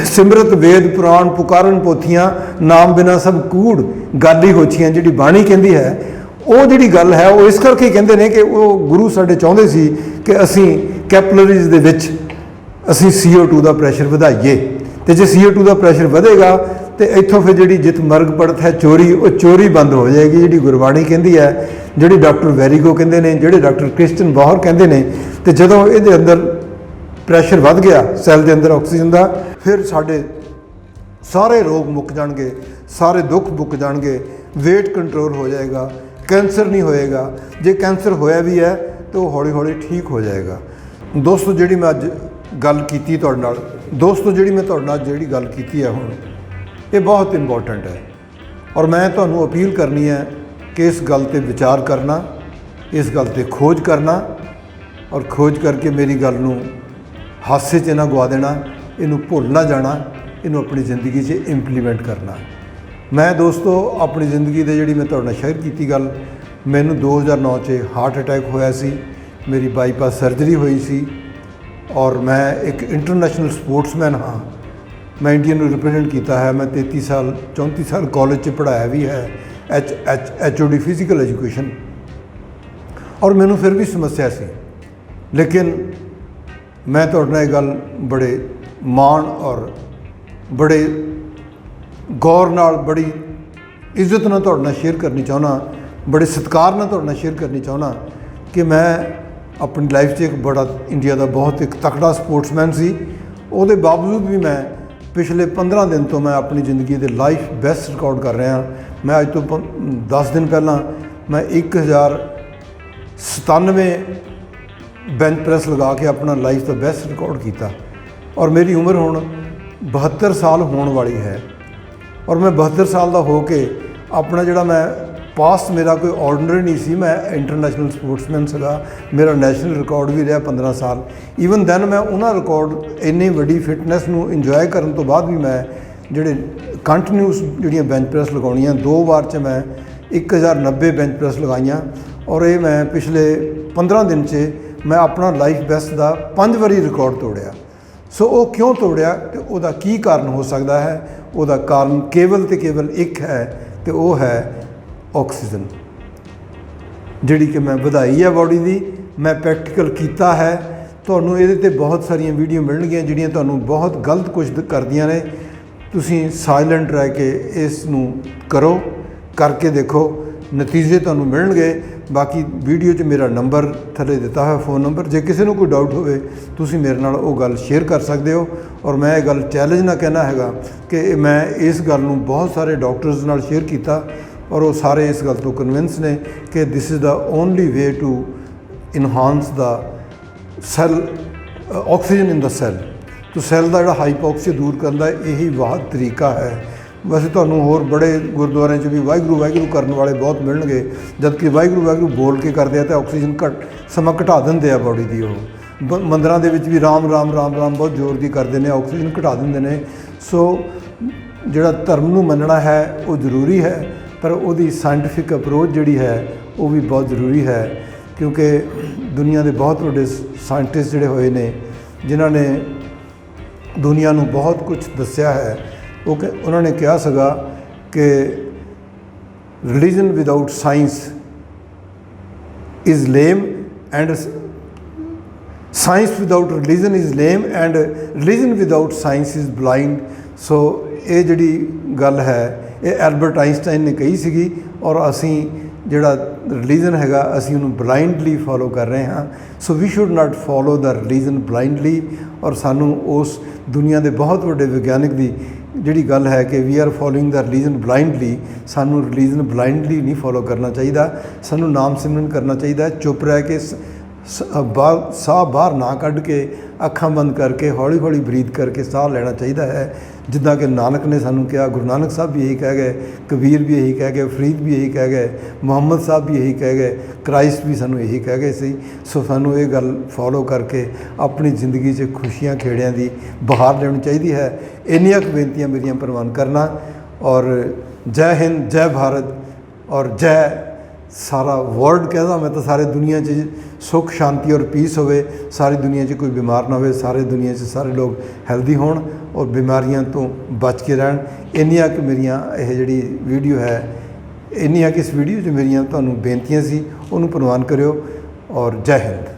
ਸਿਮਰਤ ਵੇਦ ਪੁਰਾਣ ਪੁਕਾਰਨ ਪੋਥੀਆਂ ਨਾਮ ਬਿਨਾ ਸਭ ਕੂੜ ਗਾਲੀ ਹੋਛੀਆਂ ਜਿਹੜੀ ਬਾਣੀ ਕਹਿੰਦੀ ਹੈ, ਉਹ ਜਿਹੜੀ ਗੱਲ ਹੈ ਉਹ ਇਸ ਕਰਕੇ ਕਹਿੰਦੇ ਨੇ ਕਿ ਉਹ ਗੁਰੂ ਸਾਡੇ ਚਾਹੁੰਦੇ ਸੀ ਕਿ ਅਸੀਂ ਕੈਪਲਰੀਜ਼ ਦੇ ਵਿੱਚ ਅਸੀਂ CO2 ਦਾ ਪ੍ਰੈਸ਼ਰ ਵਧਾਈਏ ਤੇ ਜੇ CO2 ਦਾ ਪ੍ਰੈਸ਼ਰ ਵਧੇਗਾ ਤੇ ਇੱਥੋਂ ਫਿਰ ਜਿਹੜੀ ਜਿਤ ਮਰਗ ਪੜਤ ਹੈ ਚੋਰੀ, ਉਹ ਚੋਰੀ ਬੰਦ ਹੋ ਜਾਏਗੀ, ਜਿਹੜੀ ਗੁਰਬਾਣੀ ਕਹਿੰਦੀ ਹੈ, ਜਿਹੜੀ ਡਾਕਟਰ ਵੈਰੀਗੋ ਕਹਿੰਦੇ ਨੇ, ਜਿਹੜੇ ਡਾਕਟਰ ਕ੍ਰਿਸਟੀਅਨ ਬਾਹਰ ਕਹਿੰਦੇ ਨੇ। ਤੇ ਜਦੋਂ ਇਹਦੇ ਅੰਦਰ ਪ੍ਰੈਸ਼ਰ ਵੱਧ ਗਿਆ ਸੈੱਲ ਦੇ ਅੰਦਰ ਆਕਸੀਜਨ ਦਾ, ਫਿਰ ਸਾਡੇ ਸਾਰੇ ਰੋਗ ਮੁੱਕ ਜਾਣਗੇ, ਸਾਰੇ ਦੁੱਖ ਮੁੱਕ ਜਾਣਗੇ, ਵੇਟ ਕੰਟਰੋਲ ਹੋ ਜਾਏਗਾ, ਕੈਂਸਰ ਨਹੀਂ ਹੋਏਗਾ, ਜੇ ਕੈਂਸਰ ਹੋਇਆ ਵੀ ਹੈ ਤਾਂ ਉਹ ਹੌਲੀ ਹੌਲੀ ਠੀਕ ਹੋ ਜਾਏਗਾ। ਦੋਸਤੋ ਜਿਹੜੀ ਮੈਂ ਅੱਜ ਗੱਲ ਕੀਤੀ ਤੁਹਾਡੇ ਨਾਲ, ਜਿਹੜੀ ਗੱਲ ਕੀਤੀ ਹੈ ਹੁਣ, ਇਹ ਬਹੁਤ ਇੰਪੋਰਟੈਂਟ ਹੈ ਔਰ ਮੈਂ ਤੁਹਾਨੂੰ ਅਪੀਲ ਕਰਨੀ ਹੈ ਕਿ ਇਸ ਗੱਲ 'ਤੇ ਵਿਚਾਰ ਕਰਨਾ, ਇਸ ਗੱਲ 'ਤੇ ਖੋਜ ਕਰਨਾ ਔਰ ਖੋਜ ਕਰਕੇ ਮੇਰੀ ਗੱਲ ਨੂੰ ਹਾਸੇ 'ਚ ਨਾ ਗਵਾ ਦੇਣਾ, ਇਹਨੂੰ ਭੁੱਲ ਨਾ ਜਾਣਾ, ਇਹਨੂੰ ਆਪਣੀ ਜ਼ਿੰਦਗੀ 'ਚ ਇੰਪਲੀਮੈਂਟ ਕਰਨਾ। ਮੈਂ ਦੋਸਤੋ ਆਪਣੀ ਜ਼ਿੰਦਗੀ ਦੇ ਜਿਹੜੀ ਮੈਂ ਤੁਹਾਡੇ ਨਾਲ ਸ਼ੇਅਰ ਕੀਤੀ ਗੱਲ, ਮੈਨੂੰ 2009 'ਚ ਹਾਰਟ ਅਟੈਕ ਹੋਇਆ ਸੀ, ਮੇਰੀ ਬਾਈਪਾਸ ਸਰਜਰੀ ਹੋਈ ਸੀ ਔਰ ਮੈਂ ਇੱਕ ਇੰਟਰਨੈਸ਼ਨਲ ਸਪੋਰਟਸਮੈਨ ਹਾਂ। ਮੈਂ ਇੰਡੀਆ ਨੂੰ ਰਿਪਰੈਜ਼ੈਂਟ ਕੀਤਾ ਹੈ, ਮੈਂ 34 ਸਾਲ ਕਾਲਜ 'ਚ ਪੜ੍ਹਾਇਆ ਵੀ ਹੈ, HOD ਫਿਜ਼ੀਕਲ ਐਜੂਕੇਸ਼ਨ, ਔਰ ਮੈਨੂੰ ਫਿਰ ਵੀ ਸਮੱਸਿਆ ਸੀ। ਲੇਕਿਨ ਮੈਂ ਤੁਹਾਡੇ ਨਾਲ ਇਹ ਗੱਲ ਬੜੇ ਮਾਣ ਔਰ ਬੜੇ ਗੌਰ ਨਾਲ, ਬੜੀ ਇੱਜ਼ਤ ਨਾਲ ਤੁਹਾਡੇ ਨਾਲ ਸ਼ੇਅਰ ਕਰਨੀ ਚਾਹੁੰਦਾ, ਬੜੇ ਸਤਿਕਾਰ ਨਾਲ ਤੁਹਾਡੇ ਨਾਲ ਸ਼ੇਅਰ ਕਰਨੀ ਚਾਹੁੰਦਾ ਕਿ ਮੈਂ ਆਪਣੀ ਲਾਈਫ 'ਚ ਇੱਕ ਬੜਾ ਇੰਡੀਆ ਦਾ ਬਹੁਤ ਇੱਕ ਤਕੜਾ ਸਪੋਰਟਸਮੈਨ ਸੀ। ਉਹਦੇ ਬਾਵਜੂਦ ਵੀ ਮੈਂ ਪਿਛਲੇ 15 ਦਿਨ ਤੋਂ ਮੈਂ ਆਪਣੀ ਜ਼ਿੰਦਗੀ ਦੇ ਲਾਈਫ ਬੈਸਟ ਰਿਕਾਰਡ ਕਰ ਰਿਹਾ। ਮੈਂ ਅੱਜ ਤੋਂ 10 ਦਿਨ ਪਹਿਲਾਂ ਮੈਂ 1097 ਬੈਂਚ ਪ੍ਰੈਸ ਲਗਾ ਕੇ ਆਪਣਾ ਲਾਈਫ ਦਾ ਬੈਸਟ ਰਿਕਾਰਡ ਕੀਤਾ ਔਰ ਮੇਰੀ ਉਮਰ ਹੁਣ 72 ਸਾਲ ਹੋਣ ਵਾਲੀ ਹੈ ਔਰ ਮੈਂ 72 ਸਾਲ ਦਾ ਹੋ ਕੇ ਆਪਣਾ ਜਿਹੜਾ ਮੈਂ ਪਾਸਟ ਮੇਰਾ ਕੋਈ ਆਰਡੀਨਰੀ ਨਹੀਂ ਸੀ, ਮੈਂ ਇੰਟਰਨੈਸ਼ਨਲ ਸਪੋਰਟਸਮੈਨ ਸੀਗਾ, ਮੇਰਾ ਨੈਸ਼ਨਲ ਰਿਕਾਰਡ ਵੀ ਰਿਹਾ 15 ਸਾਲ। ਈਵਨ ਦੈਨ ਮੈਂ ਉਹਨਾਂ ਰਿਕਾਰਡ ਇੰਨੀ ਵੱਡੀ ਫਿਟਨੈਸ ਨੂੰ ਇੰਜੋਏ ਕਰਨ ਤੋਂ ਬਾਅਦ ਵੀ ਮੈਂ ਜਿਹੜੇ ਕੰਟੀਨਿਊਸ ਜਿਹੜੀਆਂ ਬੈਂਚ ਪ੍ਰੈਸ ਲਗਾਉਣੀਆਂ 2 ਵਾਰ 'ਚ ਮੈਂ 1090 ਬੈਂਚ ਪ੍ਰੈਸ ਲਗਾਈਆਂ ਔਰ ਇਹ ਮੈਂ ਪਿਛਲੇ 15 ਦਿਨ 'ਚ ਮੈਂ ਆਪਣਾ ਲਾਈਫ ਬੈਸਟ ਦਾ 5 ਵਾਰੀ ਰਿਕਾਰਡ ਤੋੜਿਆ। ਸੋ ਉਹ ਕਿਉਂ ਤੋੜਿਆ ਤੇ ਉਹਦਾ ਕੀ ਕਾਰਨ ਹੋ ਸਕਦਾ ਹੈ? ਉਹਦਾ ਕਾਰਨ ਕੇਵਲ ਤੇ ਕੇਵਲ ਇੱਕ ਹੈ ਤੇ ਉਹ ਹੈ ਆਕਸੀਜਨ, ਜਿਹੜੀ ਕਿ ਮੈਂ ਵਧਾਈ ਹੈ ਬਾਡੀ ਦੀ, ਮੈਂ ਪ੍ਰੈਕਟੀਕਲ ਕੀਤਾ ਹੈ। ਤੁਹਾਨੂੰ ਇਹਦੇ 'ਤੇ ਬਹੁਤ ਸਾਰੀਆਂ ਵੀਡੀਓ ਮਿਲਣਗੀਆਂ ਜਿਹੜੀਆਂ ਤੁਹਾਨੂੰ ਬਹੁਤ ਗਲਤ ਕੁਝ ਕਰਦੀਆਂ ਨੇ। ਤੁਸੀਂ ਸਾਇਲੈਂਟ ਰਹਿ ਕੇ ਇਸ ਨੂੰ ਕਰੋ, ਕਰਕੇ ਦੇਖੋ, ਨਤੀਜੇ ਤੁਹਾਨੂੰ ਮਿਲਣਗੇ। ਬਾਕੀ ਵੀਡੀਓ 'ਚ ਮੇਰਾ ਨੰਬਰ ਥੱਲੇ ਦਿੱਤਾ ਹੋਇਆ, फ़ोन ਨੰਬਰ, ਜੇ ਕਿਸੇ ਨੂੰ ਕੋਈ ਡਾਊਟ ਹੋਵੇ ਤੁਸੀਂ ਮੇਰੇ ਨਾਲ ਉਹ ਗੱਲ ਸ਼ੇਅਰ ਕਰ ਸਕਦੇ ਹੋ। ਔਰ ਮੈਂ ਇਹ ਗੱਲ ਚੈਲੰਜ ਨਾ ਕਹਿਣਾ ਹੈਗਾ ਕਿ ਮੈਂ ਇਸ ਗੱਲ ਨੂੰ ਬਹੁਤ ਸਾਰੇ ਡਾਕਟਰਸ ਨਾਲ ਸ਼ੇਅਰ ਕੀਤਾ ਔਰ ਉਹ ਸਾਰੇ ਇਸ ਗੱਲ ਤੋਂ ਕਨਵਿੰਸ ਨੇ ਕਿ this is the only way to enhance the cell oxygen in the cell. ਤੋ ਸੈੱਲ ਦਾ ਜਿਹੜਾ ਹਾਈਪੋਕਸੀਆ ਦੂਰ ਕਰਨ ਦਾ ਇਹੀ ਵਾਹਦ ਤਰੀਕਾ ਹੈ। ਵੈਸੇ ਤੁਹਾਨੂੰ ਹੋਰ ਬੜੇ ਗੁਰਦੁਆਰਿਆਂ 'ਚ ਵੀ ਵਾਹਿਗੁਰੂ ਵਾਹਿਗੁਰੂ ਕਰਨ ਵਾਲੇ ਬਹੁਤ ਮਿਲਣਗੇ, ਜਦਕਿ ਵਾਹਿਗੁਰੂ ਵਾਹਿਗੁਰੂ ਬੋਲ ਕੇ ਕਰਦੇ ਆ ਤਾਂ ਆਕਸੀਜਨ ਸਮਾਂ ਘਟਾ ਦਿੰਦੇ ਆ ਬਾਡੀ ਦੀ। ਉਹ ਮੰਦਰਾਂ ਦੇ ਵਿੱਚ ਵੀ ਰਾਮ ਰਾਮ ਰਾਮ ਰਾਮ ਬਹੁਤ ਜ਼ੋਰ ਦੀ ਕਰਦੇ ਨੇ, ਆਕਸੀਜਨ ਘਟਾ ਦਿੰਦੇ ਨੇ। ਸੋ ਜਿਹੜਾ ਧਰਮ ਨੂੰ ਮੰਨਣਾ ਹੈ ਉਹ ਜ਼ਰੂਰੀ ਹੈ, ਪਰ ਉਹਦੀ ਸਾਇੰਟੀਫਿਕ ਅਪਰੋਚ ਜਿਹੜੀ ਹੈ ਉਹ ਵੀ ਬਹੁਤ ਜ਼ਰੂਰੀ ਹੈ, ਕਿਉਂਕਿ ਦੁਨੀਆ ਦੇ ਬਹੁਤ ਵੱਡੇ ਸਾਇੰਟਿਸਟ ਜਿਹੜੇ ਹੋਏ ਨੇ ਜਿਨ੍ਹਾਂ ਨੇ ਦੁਨੀਆ ਨੂੰ ਬਹੁਤ ਕੁਝ ਦੱਸਿਆ ਹੈ, ਉਹਨਾਂ ਨੇ ਕਿਹਾ ਸੀਗਾ ਕਿ religion without science is lame and science without religion is lame and religion without science is blind. So ਇਹ ਜਿਹੜੀ ਗੱਲ ਹੈ ਇਹ ਐਲਬਰਟ ਆਈਨਸਟਾਈਨ ਨੇ ਕਹੀ ਸੀਗੀ ਔਰ ਅਸੀਂ ਜਿਹੜਾ ਰਿਲੀਜਨ ਹੈਗਾ ਅਸੀਂ ਉਹਨੂੰ ਬਲਾਈਂਡਲੀ ਫੋਲੋ ਕਰ ਰਹੇ ਹਾਂ। So we should not follow the religion blindly. ਔਰ ਸਾਨੂੰ ਉਸ ਦੁਨੀਆ ਦੇ ਬਹੁਤ ਵੱਡੇ ਵਿਗਿਆਨਿਕ ਦੀ ਜਿਹੜੀ ਗੱਲ ਹੈ ਕਿ we are following the religion blindly, ਸਾਨੂੰ ਰਿਲੀਜਨ ਬਲਾਈਂਡਲੀ ਨਹੀਂ ਫੋਲੋ ਕਰਨਾ ਚਾਹੀਦਾ। ਸਾਨੂੰ ਨਾਮ ਸਿਮਰਨ ਕਰਨਾ ਚਾਹੀਦਾ, ਚੁੱਪ ਰਹਿ ਕੇ ਸਾਹ ਬਾਹਰ ਨਾ ਕੱਢ ਕੇ ਅੱਖਾਂ ਬੰਦ ਕਰਕੇ ਹੌਲੀ ਹੌਲੀ ਬਰੀਥ ਕਰਕੇ ਸਾਹ ਲੈਣਾ ਚਾਹੀਦਾ ਹੈ। ਜਿੱਦਾਂ ਕਿ ਨਾਨਕ ਨੇ ਸਾਨੂੰ ਕਿਹਾ, ਗੁਰੂ ਨਾਨਕ ਸਾਹਿਬ ਵੀ ਇਹੀ ਕਹਿ ਗਏ, ਕਬੀਰ ਵੀ ਇਹੀ ਕਹਿ ਗਏ, ਫਰੀਦ ਵੀ ਇਹੀ ਕਹਿ ਗਏ, ਮੁਹੰਮਦ ਸਾਹਿਬ ਵੀ ਇਹੀ ਕਹਿ ਗਏ, ਕ੍ਰਾਈਸਟ ਵੀ ਸਾਨੂੰ ਇਹੀ ਕਹਿ ਗਏ ਸੀ। ਸੋ ਸਾਨੂੰ ਇਹ ਗੱਲ ਫੋਲੋ ਕਰਕੇ ਆਪਣੀ ਜ਼ਿੰਦਗੀ 'ਚ ਖੁਸ਼ੀਆਂ ਖੇੜਿਆਂ ਦੀ ਬਹਾਰ ਲੈਣੀ ਚਾਹੀਦੀ ਹੈ। ਇੰਨੀਆਂ ਕੁ ਬੇਨਤੀਆਂ ਮੇਰੀਆਂ ਪ੍ਰਵਾਨ ਕਰਨਾ। ਔਰ ਜੈ ਹਿੰਦ, ਜੈ ਭਾਰਤ ਔਰ ਜੈ ਸਾਰਾ ਵਰਲਡ ਕਹਿੰਦਾ ਮੈਂ ਤਾਂ, ਸਾਰੇ ਦੁਨੀਆ 'ਚ ਸੁੱਖ ਸ਼ਾਂਤੀ ਔਰ ਪੀਸ ਹੋਵੇ, ਸਾਰੀ ਦੁਨੀਆ 'ਚ ਕੋਈ ਬਿਮਾਰ ਨਾ ਹੋਵੇ, ਸਾਰੇ ਦੁਨੀਆ 'ਚ ਸਾਰੇ ਲੋਕ ਹੈਲਦੀ ਹੋਣ ਔਰ ਬਿਮਾਰੀਆਂ ਤੋਂ ਬਚ ਕੇ ਰਹਿਣ। ਇੰਨੀਆਂ ਕਿ ਮੇਰੀਆਂ ਇਹ ਜਿਹੜੀ ਵੀਡੀਓ ਹੈ, ਇੰਨੀਆਂ ਕਿ ਇਸ ਵੀਡੀਓ 'ਚ ਮੇਰੀਆਂ ਤੁਹਾਨੂੰ ਬੇਨਤੀਆਂ ਸੀ ਉਹਨੂੰ ਪ੍ਰਵਾਨ ਕਰਿਓ। ਔਰ ਜੈ ਹਿੰਦ।